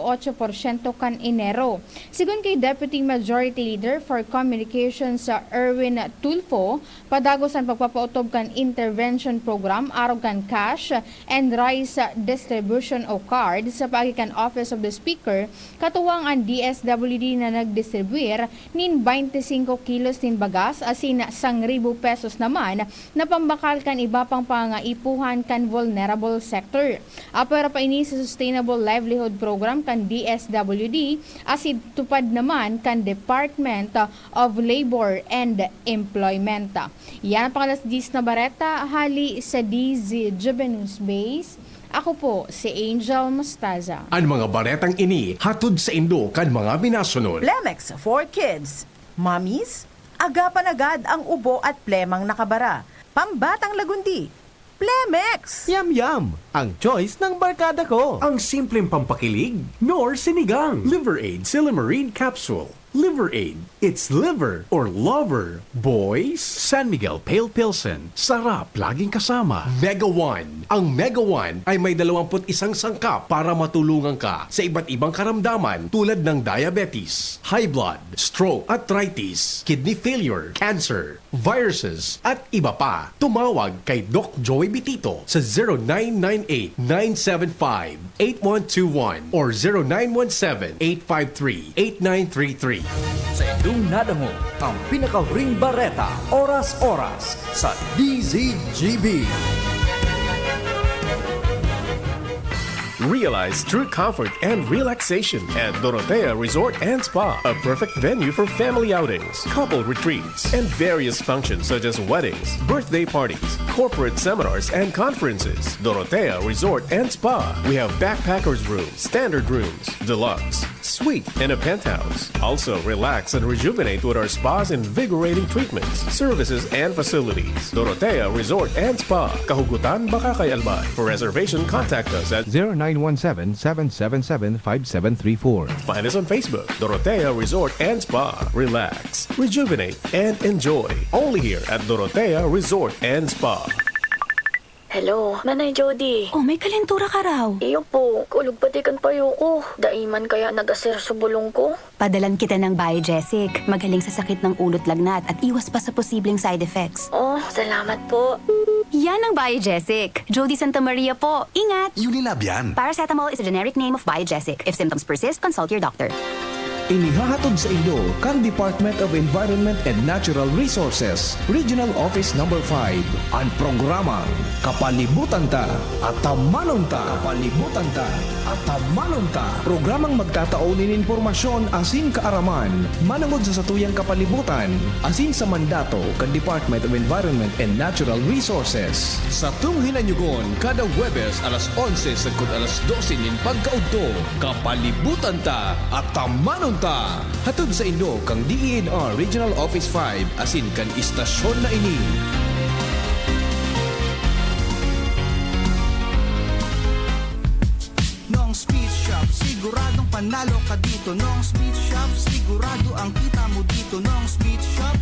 kan Enero. Sigun kay Deputy Majority Leader for Communications sa Erwin Tulfo, padagos ang pagpapautob kan intervention program araw kan cash and rice distribution o card sa pagikan Office of the Speaker, katuwang ang DSWD na nagdistribuir nin 25 kilos nin bagas asin 1,000 pesos naman na pambakal kan iba pang pangaipuhan kan vulnerable sector. Apera pa ini sa Sustainable Livelihood Program kan DSWD asin tupad naman kan Department of Labor and Employment. Yan ang pangalas 10 na bareta hali sa DZGB News Base. Ako po, si Angel Mostaza. Ang mga baretang ini, hatod sa Indo kan mga binasunod. Plemex for Kids. Mommies, agapan agad ang ubo at plemang nakabara. Pambatang lagundi. Plemex! Yum! Ang choice ng barkada ko. Ang simpleng pampakilig, Nor Sinigang. Liver Aid Silimarine Capsule. Liver Aid. It's liver or lover. Boys, San Miguel Pale Pilsen. Sarap, laging kasama. Mega One. Ang Mega One ay may 21 sangkap para matulungan ka sa iba't ibang karamdaman tulad ng diabetes, high blood, stroke, arthritis, kidney failure, cancer, viruses, at iba pa. Tumawag kay Doc Joey Bitito sa 0998-975-8121 or 0917-853-8933. Sa inyong nadango, ang pinakahuring bareta, oras-oras sa DZGB. Realize true comfort and relaxation at Dorotea Resort and Spa, a perfect venue for family outings, couple retreats, and various functions such as weddings, birthday parties, corporate seminars, and conferences. Dorotea Resort and Spa. We have backpackers rooms, standard rooms, deluxe, suite, and a penthouse. Also, relax and rejuvenate with our spas and invigorating treatments, services, and facilities. Dorotea Resort and Spa, Kahugutan, Bakakay, Albay. For reservation, contact us at 0917-777-5734. Find us on Facebook, Dorotea Resort and Spa. Relax, rejuvenate, and enjoy. Only here at Dorotea Resort and Spa. Hello, Nanay Jody. Oh, may kalentura ka raw. Iyo po, kulog pati kan payo ko. Daiman kaya nag-aser sa bulong ko. Padalan kita ng Biogesic. Magaling sa sakit ng ulot lagnat at iwas pa sa posibleng side effects. Oh, salamat po. Yan ang Biogesic. Jody Santa Maria po. Ingat! Unilab yan. Paracetamol is a generic name of Biogesic. If symptoms persist, consult your doctor. Inihahatod sa inyo kang Department of Environment and Natural Resources, Regional Office Number 5. Ang programang Kapalibutan Ta at Tamanon Ta. Kapalibutan Ta at Tamanon Ta. Programang magtataunin informasyon asin kaaraman, manangod sa satuyang kapalibutan, asin sa mandato kan Department of Environment and Natural Resources. Sa tunghinanyugon, kada Webes alas 11 sagkod alas 12 nin pagkaudto, Kapalibutan Ta at Tamanon Ta. Hatod sa inyo kang DENR Regional Office 5 asin kan istasyon na ini. Nong Speed Shop, siguradong panalo ka dito. Nong Speed Shop, sigurado ang kita mo dito. Nong Speed Shop,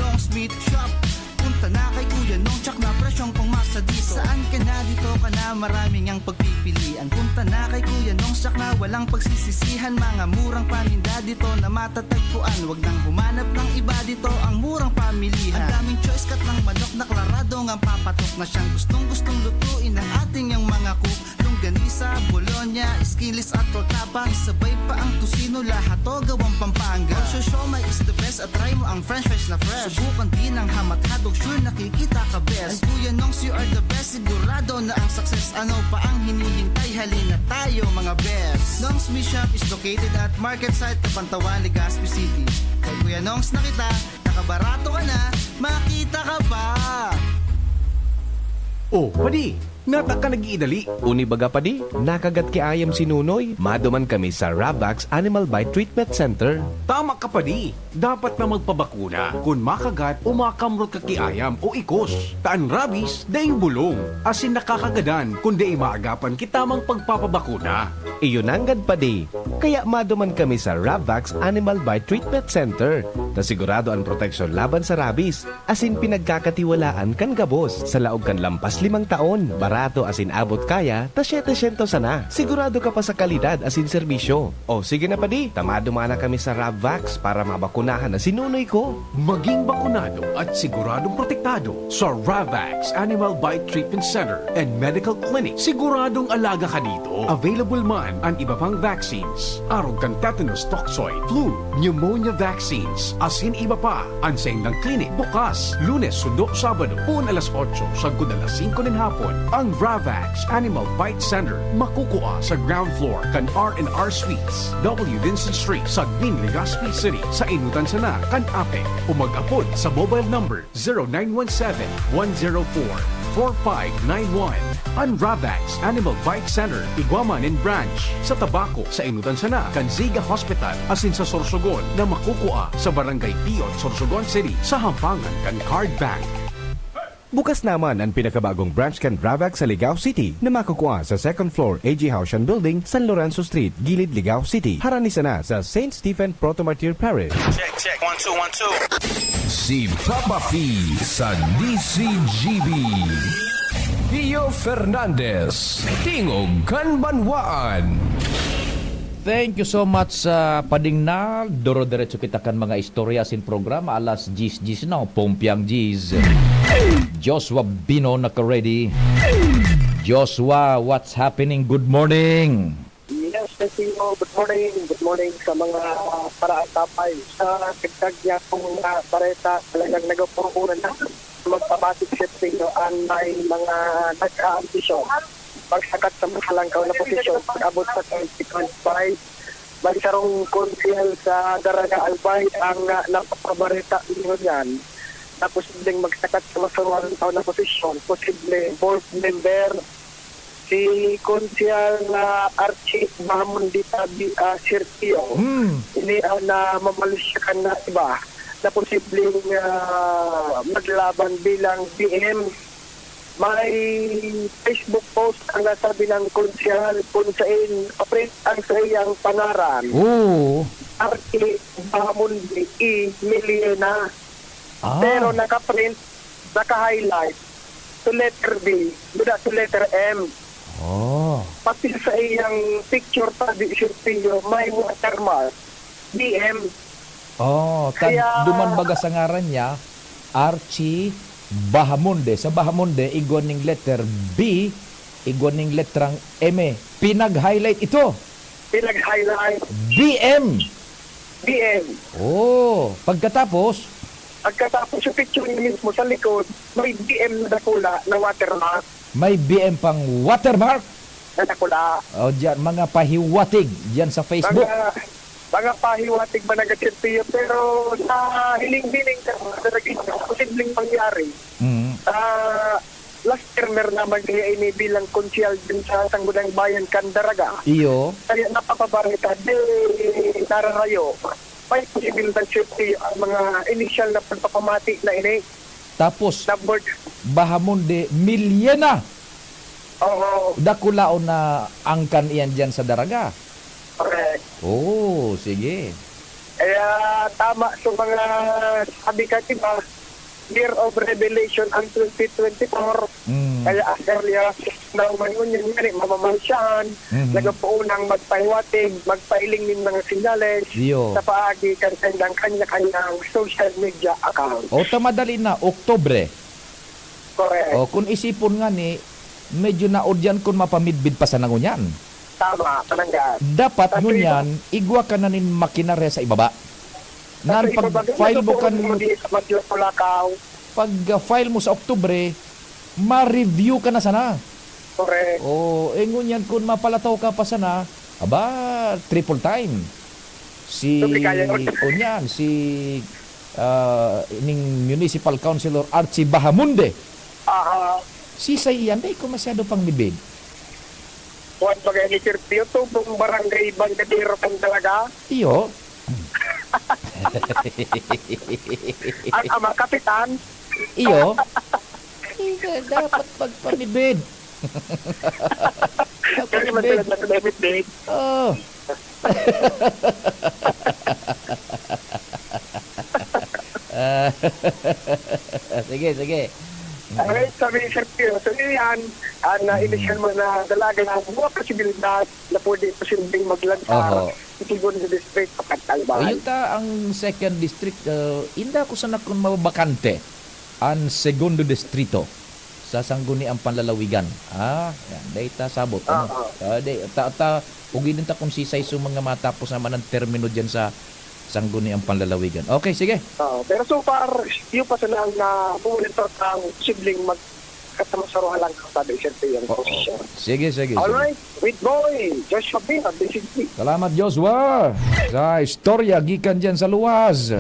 Nong Speed Shop. Punta na kay Kuya Nong, tsak na presyong pangmasa dito. Saan ka na dito ka na, maraming ang pagpipilian. Punta na kay Kuya Nong, tsak na walang pagsisisihan. Mga murang paninda dito na matatagpuan. Wag nang humanap ng iba dito, ang murang pamilihan. Ang daming choice kat ng manok na klaradong ang papatok na siyang gustong lutuin ng ating yung mga cook. Longganisa, Bologna, Skilis at Tortapa. Isabay pa ang tusino, lahat to gawang Pampanga. Ang siomai is the best at try mo ang french fries na fresh. Subukan din ang hamat-hadog, sure nakikita ka best. And Kuya Nongs, you are the best, sigurado na ang success. Ano pa ang hinihintay, halina tayo mga best. Nongs Me Shop is located at Market Site, Kapantawan, Legazpi City. Kay Kuya Nongs na kita, nakabarato ka na, makita ka pa. Oh, padi, nata ka nag-iidali. Uni baga pa di, nakagat ki ayam si Nunoy. Maduman kami sa Ravax Animal Bite Treatment Center. Tama ka padi, dapat na magpabakuna kung makagat o makamrot ka kiayam o ikos. Taan rabies, daing bulong. Asin nakakagadan kung di maagapan kitamang pagpapabakuna. Iyon anggad pa di. Kaya maduman kami sa Ravax Animal Bite Treatment Center. Na sigurado ang proteksyon laban sa rabies. Asin pinagkakatiwalaan kan gabos. Sa laog kan lampas 5 taon. Barato asin abot kaya, ta 700 sana. Sigurado ka pa sa kalidad asin serbisyo. O sige na pa di, tamado mana kami sa Ravax para mabakunahan na sinunoy ko. Maging bakunado at siguradong protektado sa Ravax Animal Bite Treatment Center and Medical Clinic. Siguradong alaga ka dito. Available man ang iba pang vaccines. Arog kan tetanus toxoid, flu, pneumonia vaccines, asin iba pa. Ang saindang clinic bukas, Lunes, Sundo, Sabado, puon alas 8, sagod alas 5 nin hapon. Ang Ravax Animal Bite Center makukuha sa ground floor kan R&R Suites, W. Vincent Street, Sagmin, Legazpi City. Sa inutan sana kan Ape o mag-apod sa mobile number 0917-104-4591. Ang Ravax Animal Bite Center, Iguaman and Branch. Sa Tabaco, sa inutan sana kan Ziga Hospital, asin sa Sorsogon na makukuha sa Barangay Piot, Sorsogon City, sa Hampangan kan Card Bank. Bukas naman ang pinakabagong branch kan Ravax sa Ligao City na makukuha sa 2nd floor AG Haushan Building, San Lorenzo Street, Gilid, Ligao City. Haranisa na sa St. Stephen Proto-Martyr Parish. Check, 1, 2, 1, 2. Si Papa P sa DCGB. Pio Fernandez, Tingog Kanbanwaan. Thank you so much sa Padingnal. Doro-diretso kita kan mga istorya sin programa. Alas 10 na, Pompiang G's. Joshua Bino naka-ready. Joshua, what's happening? Good morning. Yes, thank you. Good morning. Good morning sa mga paraatapay. Sa tigtag niya kong mga pareta, talagang nagapurkunan na. Magpamatic shifting ang may mga nag-aambisyon. Pagsakat sa mahalangkaw na posisyon, pag-abot sa 2025, magsarong konsyel sa Daraga Albay ang napapabarita ninyo yan na posibleng magsakat sa mahalangkaw na posisyon. Posible board member si konsyel na Archie Bahamundita Sirtio. Ini na mamalusyakan na iba na posibleng maglaban bilang BM. May Facebook post ang nasabi ng konsyal kung saan kaprint ang sa iyang pangaran. Oo. Archie Bahamundi Milena. Pero nakaprint, naka-highlight to letter B, buda to letter M. Pati sa iyang picture pa di Sirpilyo, may watermark BM. Duman baga sa ngaran niya, Archie Bahamonde. Sa Bahamonde, igwan ning letter B, igwan ning letrang M. Pinag-highlight ito. Pinag-highlight. BM. BM. Oh, pagkatapos, Yung picture niya mismo sa likod, may BM na dakula na watermark may BM pang watermark. na dakula. O diyan, mga pahiwatig diyan sa Facebook. Mga pahiwatig ba nag-sirpiyo, pero sa hiling-hiling ka, posibleng mangyari. Last termer naman kaya ini bilang konsyal din sa Sangguniang Bayan Candaraga. Iyo. Kaya napapabarita, nararayo. May posibilidad safety ang mga initial na pagpapamati na ini. Tapos, Number, Bahamonde Milyena. Oo. Dakulaon na angkan iyan diyan sa daraga. Correct. Oh, sige. Kaya tama sa mga sabi ka, diba, year of revelation ang 2024. Kaya as early as now man yun mamamansyahan, nagapuunang magpahiwatig, magpailing ng mga sinyales Dio. sa paagi kan ng kanya-kanyang social media account. O tamadali na, Oktobre. Correct. O kung isipon nga ni, medyo naudyan kung mapamidbid pa sa nangunyan. Tama, pananggan. Dapat ngunyan, igwa ka na nin makinarya sa ibaba. Nan pag-file mo kan pag-file mo sa Oktubre, ma-review ka na sana. Correct. O, ngunyan kung mapalataw ka pa sana, aba, triple time. Si kunyan, si ning Municipal Councilor Archie Bahamonde. Si Sayan, di ko masyado pang bibig. Huwag bagay ni Kirpio to, kung barangay Bangkadero kang talaga. Iyo. Ang ama kapitan. Iyo. Dapat pagpamibid. Kasi madalas na David Day. Oh. Sige. Okay, sabi ni Kirpio, so yan, ang initial mo na dalaga na buwa posibilidad na pwede posibleng maglansar. Itigon sa district o Katalbahan. Ayun ta ang second district, inda ko sana kung mabakante ang segundo distrito sa Sangguniang Panlalawigan. Yan, dahil sabot. Huwag din ta kung sisay sa mga matapos naman ang termino dyan sa Sangguniang Panlalawigan. Okay, sige. Pero so far, yung pa sila na monitor ang posibleng magkasama sa lang sabi siyempre yung posisyon. Sige. Alright, with boy, Joshua Pina, BCG. Salamat, Joshua, sa istorya gikan dyan sa luwas.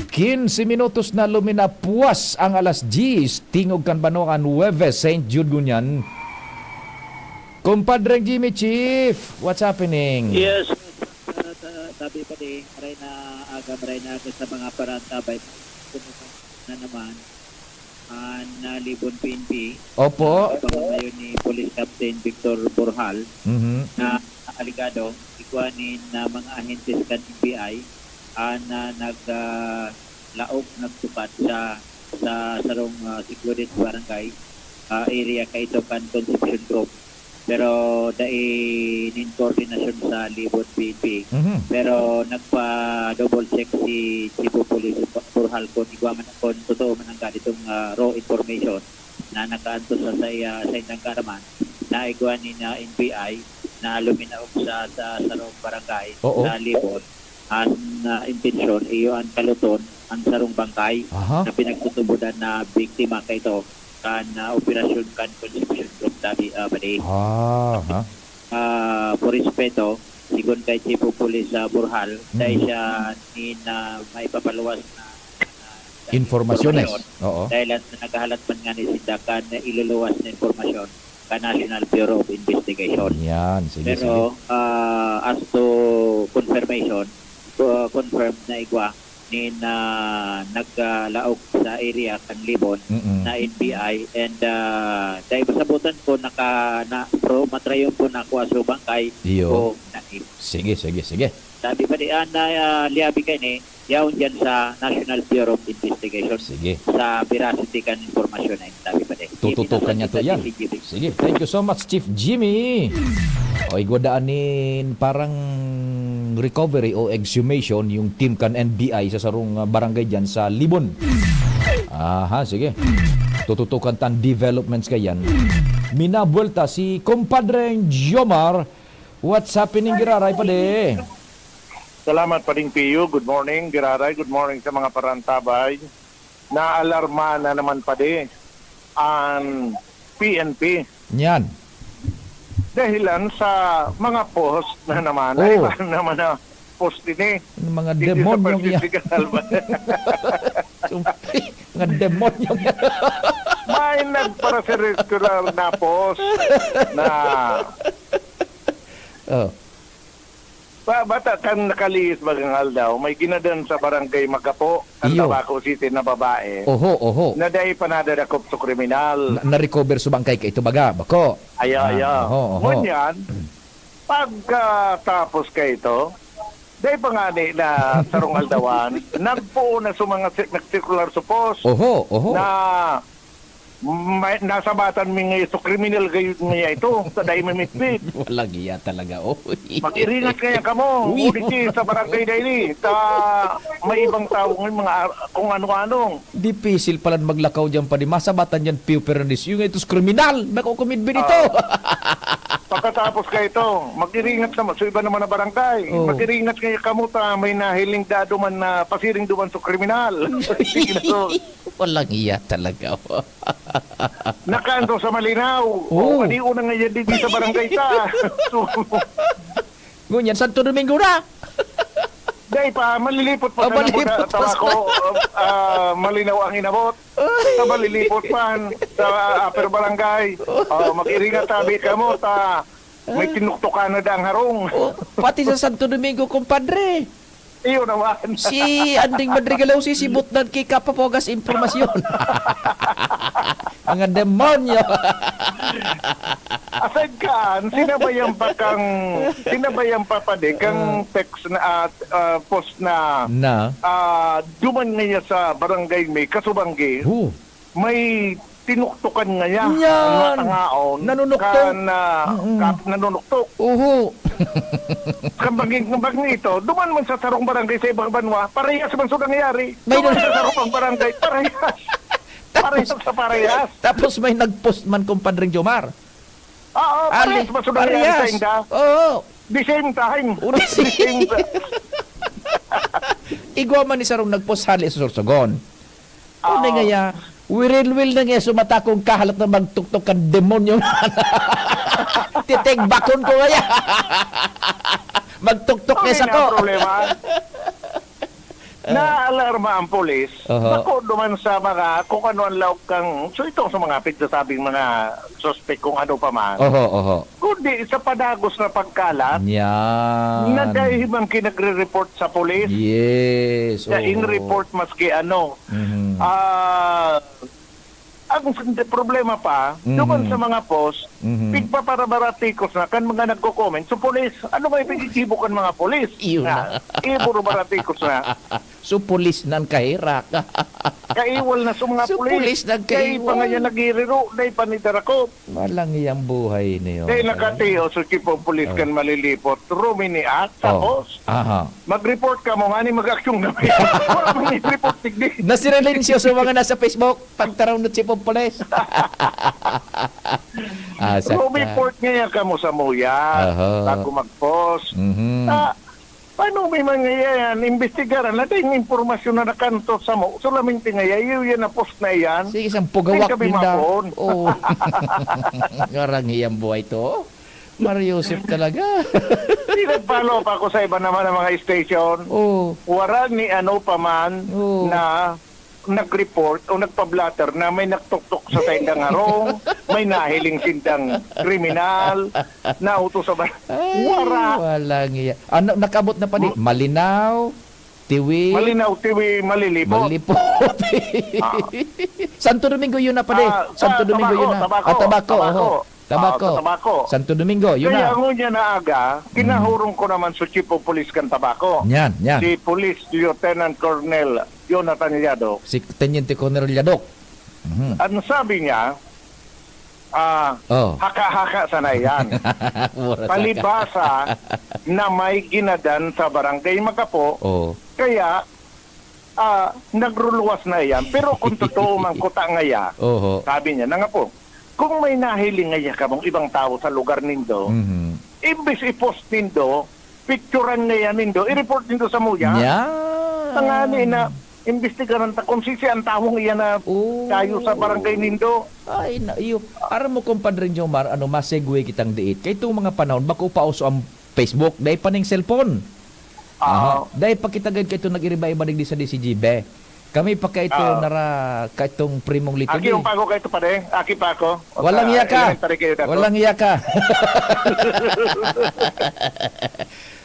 15 minutos na luminapuas ang alas 10, tingog kan Banoan, Nueves, St. Jude Gunyan. Kumpadreng Jimmy Chief, what's happening? Yes, sabi pa din, maray na aga sa mga parantabay na naman na Libon PNP. Opo. Ngayon ni Police Captain Victor Borjal na aligado, ikuanin na mga ahentes kan NBI na nagtupat sa sarong secluded barangay area kay ito kan Concepcion Group. Pero dahil in coordination sa Libon PNP. Pero nagpa-double check si Chief of Police Borjal kung igwaman kung totoo man ang ganitong raw information na nakaanto sa indang karaman na igwanin na NBI na luminaog sa sarong barangay sa Libon. Ang intensyon iyo ang kaluton ang sarong bangkay na pinagtutubudan na biktima kay ito kan operasyon kan Concepcion Group tabi bali. Por respeto sigon kay Chief of Police Borjal dahil siya ni na may papaluwas na informasyones. Dahil naghahalat man nga ni Sindakan na iluluwas na informasyon ka National Bureau of Investigation. Yan, sige. Pero as to confirmation, confirmed na igwa ni na naglaog sa area kan Libon na NBI and dahil masabutan ko matrayon ko na kuha sa bangkay o naib. Sige. Sabi pa di na liabi kayo ni yaon dyan sa National Bureau of Investigation. Sige. Sa veracity kan informasyon na sabi pa di. Tututukan niya to yan. Sige, thank you so much Chief Jimmy. O igwadaanin parang recovery o exhumation yung team kan NBI sa sarong barangay dyan sa Libon. Sige. Tututukan tan developments kayan. Minabuelta si Compadre Jomar What's happening, Giraray pa de? Salamat pa rin, Pio. Good morning, Giraray. Good morning sa mga parantabay. Naalarma na naman pa din ang PNP. Yan. Dahilan sa mga post na naman. Ay, naman na post din eh. Mga demonyong yan. Mga demonyong yan. May nagparasirikular na post na bata kan nakaliis magangal daw, may ginadan sa barangay Magapo, ang Tabaco City na babae. Oho. Na dahi panadadakop sa kriminal. Na-recover subangkay ka ito baga, bako. Aya. Ngunyan, pagkatapos ka ito, dahi pa nga na sarong aldawan, nagpo na sa mga nag-circular suppose na nasabatan mi ngayon so criminal gayon nga ito sa dahi mamitbit. Walang iya talaga. Mag-iringat kaya ka mo. Ulit sa barangay dahi ta may ibang tao ng mga kung ano-ano. Dipisil pala maglakaw dyan pa di masabatan dyan piupernis. Yung ito kriminal. Makukumidbin ito. Pagkatapos ka ito, mag-iringat naman. So iba naman na barangay. Mag-iringat kaya ka mo ta may nahiling dado man na pasiring duman sa kriminal. Walang iya talaga. Nakanto sa Malinaw. Padi una nga yan din sa barangay ta. Ngunyan, Santo Domingo na. Dahil pa, malilipot pa sa Tabaco. Malinaw ang inabot. Sa malilipot pa sa upper barangay. Mag-iringat tabi ka mo. May tinuktukan na ang harong. Pati sa Santo Domingo, kumpadre. Iyo naman. Si Anding Madrigalaw sisibot na kay Kapapogas impormasyon. Mga demonyo. Aside kaan, sinabayan pa pa din kang text na post na duman ngayon sa barangay may kasubanggi. May tinuktukan nga niya. Ang tangaon. Nanunuktok. Nanunuktok. Kambaging ito, duman man sa sarong barangay sa ibang banwa, parehas man sa nangyayari. Duman sa sarong barangay, parehas. Parehas sa parehas. Tapos may nag-post man kumpadring Jomar. Oo, parehas man sa nangyayari sa inda. Oo. The same time. Igwa man ni sarong nag-post hali sa Sorsogon. Ano nga will na nga sumatakong kahalat na magtuktok kan demonyo. Titigbakon ko nga magtuktok niya sa ko. Problema. Naalarma ang polis. Ako duman sa mga kung ano ang laog kang so ito sa mga pigsasabing mga suspect kung ano pa man. Kundi sa padagos na pagkalat. Yan. Na dahil man kinagre-report sa polis. Yes. In-report maski ano. Ang problema pa, duman sa mga post, pigpaparabatikos na kan mga nagko-comment. So polis, ano ba ipigisibukan mga polis? Iburo-baratikos na. So polis nan kahirak. Kaiwal na sa mga polis. Kaya pa nga yan nagiriro, dahil panidarakot. Walang iyang buhay niyo. Dahil nakatiyo, so tipo polis kan malilipot, ruminiak, tapos, mag-report ka mo, nga ni mag-aksyon gabi. Wala mong i-report tigdi. Nasirelensyo sa mga nasa Facebook, pagtaraw na si polis. Rumiport ngayon ka mo sa muya, bago mag-post. Paano may mangyayari yan? Investigaran natin yung informasyon na nakanto sa mo. So laming tingaya, yan na post na yan. Sige, isang pugawak din daw. Garang iyang buhay to. Mario Joseph talaga. Nag-follow pa ako sa iba naman ng mga station. Wala ni ano pa man na nag-report o nagpa-blatter na may nagtuktok sa tindang harong, may nahiling sindang kriminal, nauto sa Walang iya. Ano, nakabot na pa di? Malinaw, Tiwi. Malilipot. Santo Domingo yun na pa di. Santo Domingo yun na. Tabaco. Santo Domingo, yun na. Kaya ngunya na aga, kinahurong ko naman sa Chief of Police kan Tabaco. Yan. Si Police Lieutenant Colonel Jonathan Yadok. Si Teniente Colonel Yadok. Ang sabi niya, haka-haka sana yan. Palibasa na may ginadan sa barangay Magapo, kaya nagruluwas na yan. Pero kung totoo mang kuta ngaya, sabi niya na nga po, kung may nahiling ngaya ka mong ibang tao sa lugar nindo, imbis i-post nindo, picturean niya nindo, i-report nindo sa muya. Tangani na, imbestigaran ta kung sisi ang tawong iyan na tayo sa barangay nindo. Ay, iyo. Aram mo, kumpadre Jomar, masegue kitang diit. Kaya itong mga panahon, bako pauso ang Facebook, dahil pa ning cellphone. Dahil pa kita gayud kay ito nag-iriba-iba di sa DCGB. Kami pa kay ito nara kay itong primong litod. Aki yung pago kay ito pa rin. Aki pa ako. Walang iya ka. Walang iya ka.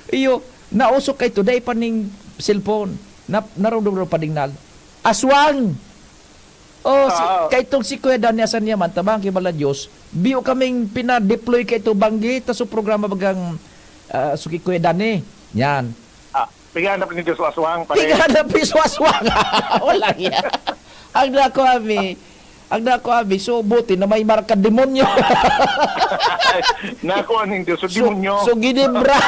Iyo, nausok kay ito dahil pa ning cellphone. Narundong pa ding aswang. Kay itong si Kuya Dani asan niya man, tabang kay Bala Diyos, biyo kaming pina-deploy kay ito banggi, taso programa bagang suki Kuya Dani. Yan. Piganap ni Diyos aswang. Piganap ni Diyos aswang. Walang yan. Ang dako abi, so buti na may marka demonyo. Nakuha ni Diyos, so demonyo. So ginibra.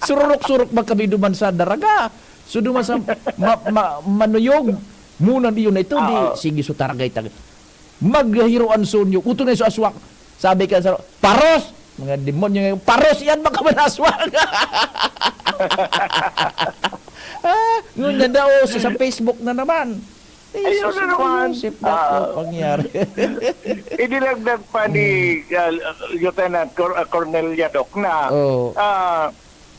Sururok-surok magkabiduman sa daraga. So duman sa manuyog. Muna diyo na ito, sige so taragay. Maghiruan sunyo. Uto na yung aswang. Sabi ka sa paros! Mga demonyo ngayon, paros yan baka manaswang. Ngunyan daw sa Facebook na naman. Ayun na naman. Pangyari. Idilagdag pa ni Lieutenant Colonel Yadok na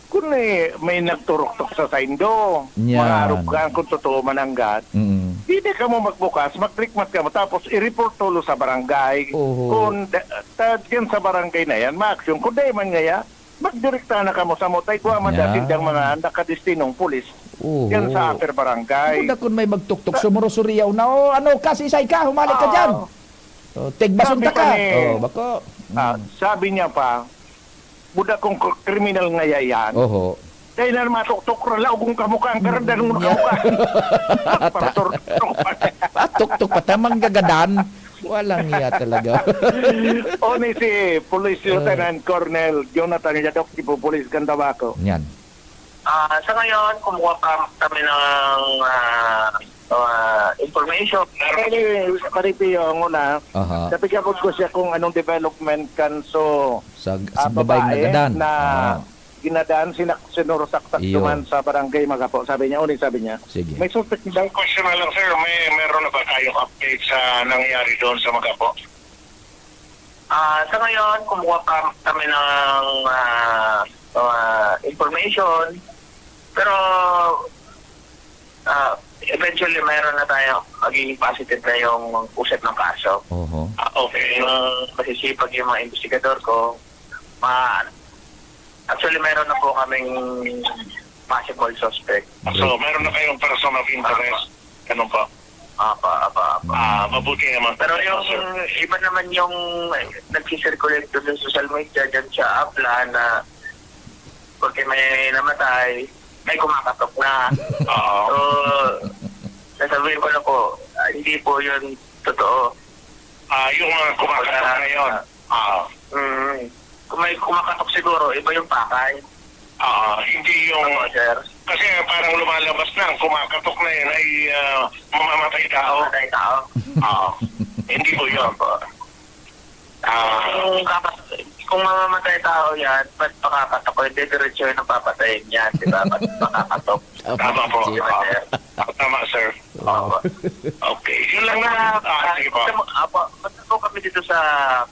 kung may nagturok-tok sa saindo, mangarap ka kung totoo mananggat, hindi ka mo magbukas, mag-clickmat ka mo, tapos i-report tulo sa barangay. Kung yan sa barangay na yan, ma-action. Kung di man ngaya, magdirekta na ka mo sa motay, kuha man dati ang mga nakadestinong pulis. Yan sa upper barangay. Kung may magtuktok, sumurusuriyaw na, kasisay ka, humalik ka dyan. Tigbason ka. Bako. Sabi niya pa, buda kong kriminal ngaya yan. Dahil na matuktok rala, kung kamukha ang karandan mo kamukha. Tuktok pa, tamang gagadan. Walang iya talaga. Ni si Police Lieutenant Colonel Jonathan Yadok, si Police Gandabako. Yan. Sa ngayon, kumuha pa kami ng information. Paripi yung una, napikapot ko siya kung anong development kan so sa babaeng nagadan na ginadaan sinurusaktak duman sa barangay Magapo. Sabi niya, sige. May suspect daw. Question na lang sir, meron na ba kayong update sa nangyari doon sa Magapo? Sa ngayon, kumuha pa kami ng information. Pero eventually mayroon na tayo magiging positive na yung usap ng kaso. Okay. Masisipag yung mga investigador ko. Actually mayroon na po kaming possible suspect. So meron na kayong person of interest? Ganun po? Mabuti naman. Pero yung iba naman yung nagsisirculate doon sa social media dyan sa Apla na porque may namatay, may kumakatok na. So, nasabihin ko na po, hindi po yun totoo. Yung mga kumakatok na yun? Kung may kumakatok siguro, iba yung pakay. Hindi yung... Kasi parang lumalabas na, kumakatok na yun ay mamamatay tao. Hindi po yun. Kung mamamatay tao yan, ba't pakakatok ko? Hindi diretso yung napapatayin yan, di ba? Ba't pakakatok? Tama po. Tama, sir. Okay. Yun lang na. Sige po. Basta po kami dito sa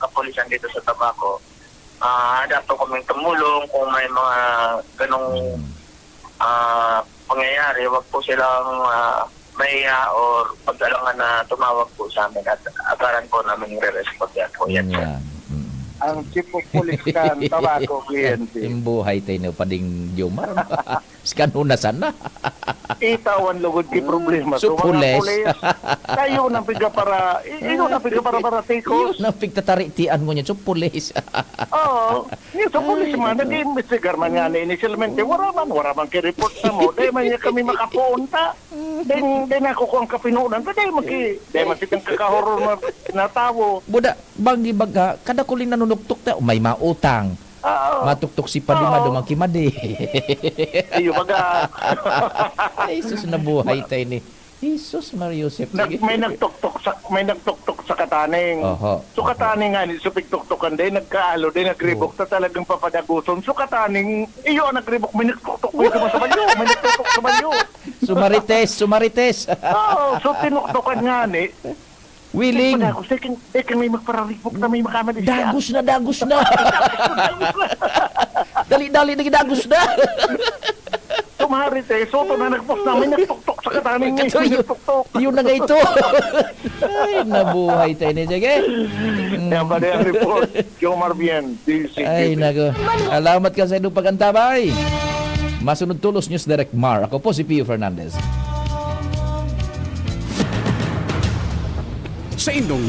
kapulisan dito sa Tabaco. Dapat kaming tumulong kung may mga ganong pangyayari. Huwag po silang maiya or pag-alangan na tumawag po sa amin at agaran po namin re-respond yan po. Yan. Ang Chief of Police kan Tabaco PNP. Imbuhay tayo pa ding Jomar. Kanuna sana. Itawan lugod ki problema. So pulis. Tayo nang piga para tikos. Yun ang pigtataritian mo niya. So pulis. Yung sa pulis man, nag-investigar man nga na initialmente. Wala man ki-report na mo. Dahil man niya kami makapunta. Dahil ako kung kapinunan. Dahil man sitang kakahoror na tawo. Buda, banggi baga, kada kuling nanunuktok ta, may mautang. Matuktok si Paduma dumangkimadi. Iyo baga. Ay, sus na buhay tayo ni. Jesus Mariusep. May nagtuktok sa kataning. Oho. So kataning nga ni supig tuktokan din nagkaalo din nagribok sa talagang papadaguson. So kataning iyo ang nagribok may nagtuktok may sa banyo, may nagtuktok sa banyo. Sumarites. So tinuktokan nga ni. Willing. Tekin may magpararibok na may makamali siya. Dagos na. Dali nagidagos na. Sumarites, so to na nagpos namin nagtuktok sa kataning may nagtuktok. Yun na nga ito. Ay, nabuhay tayo ni Jage. Yan ba yung report? Jomar Bien, DCGB. Ay, nago. Alamat ka sa inyong pagantabay. Masunod tulos News Direct Mar. Ako po si Pio Fernandez. Sa indong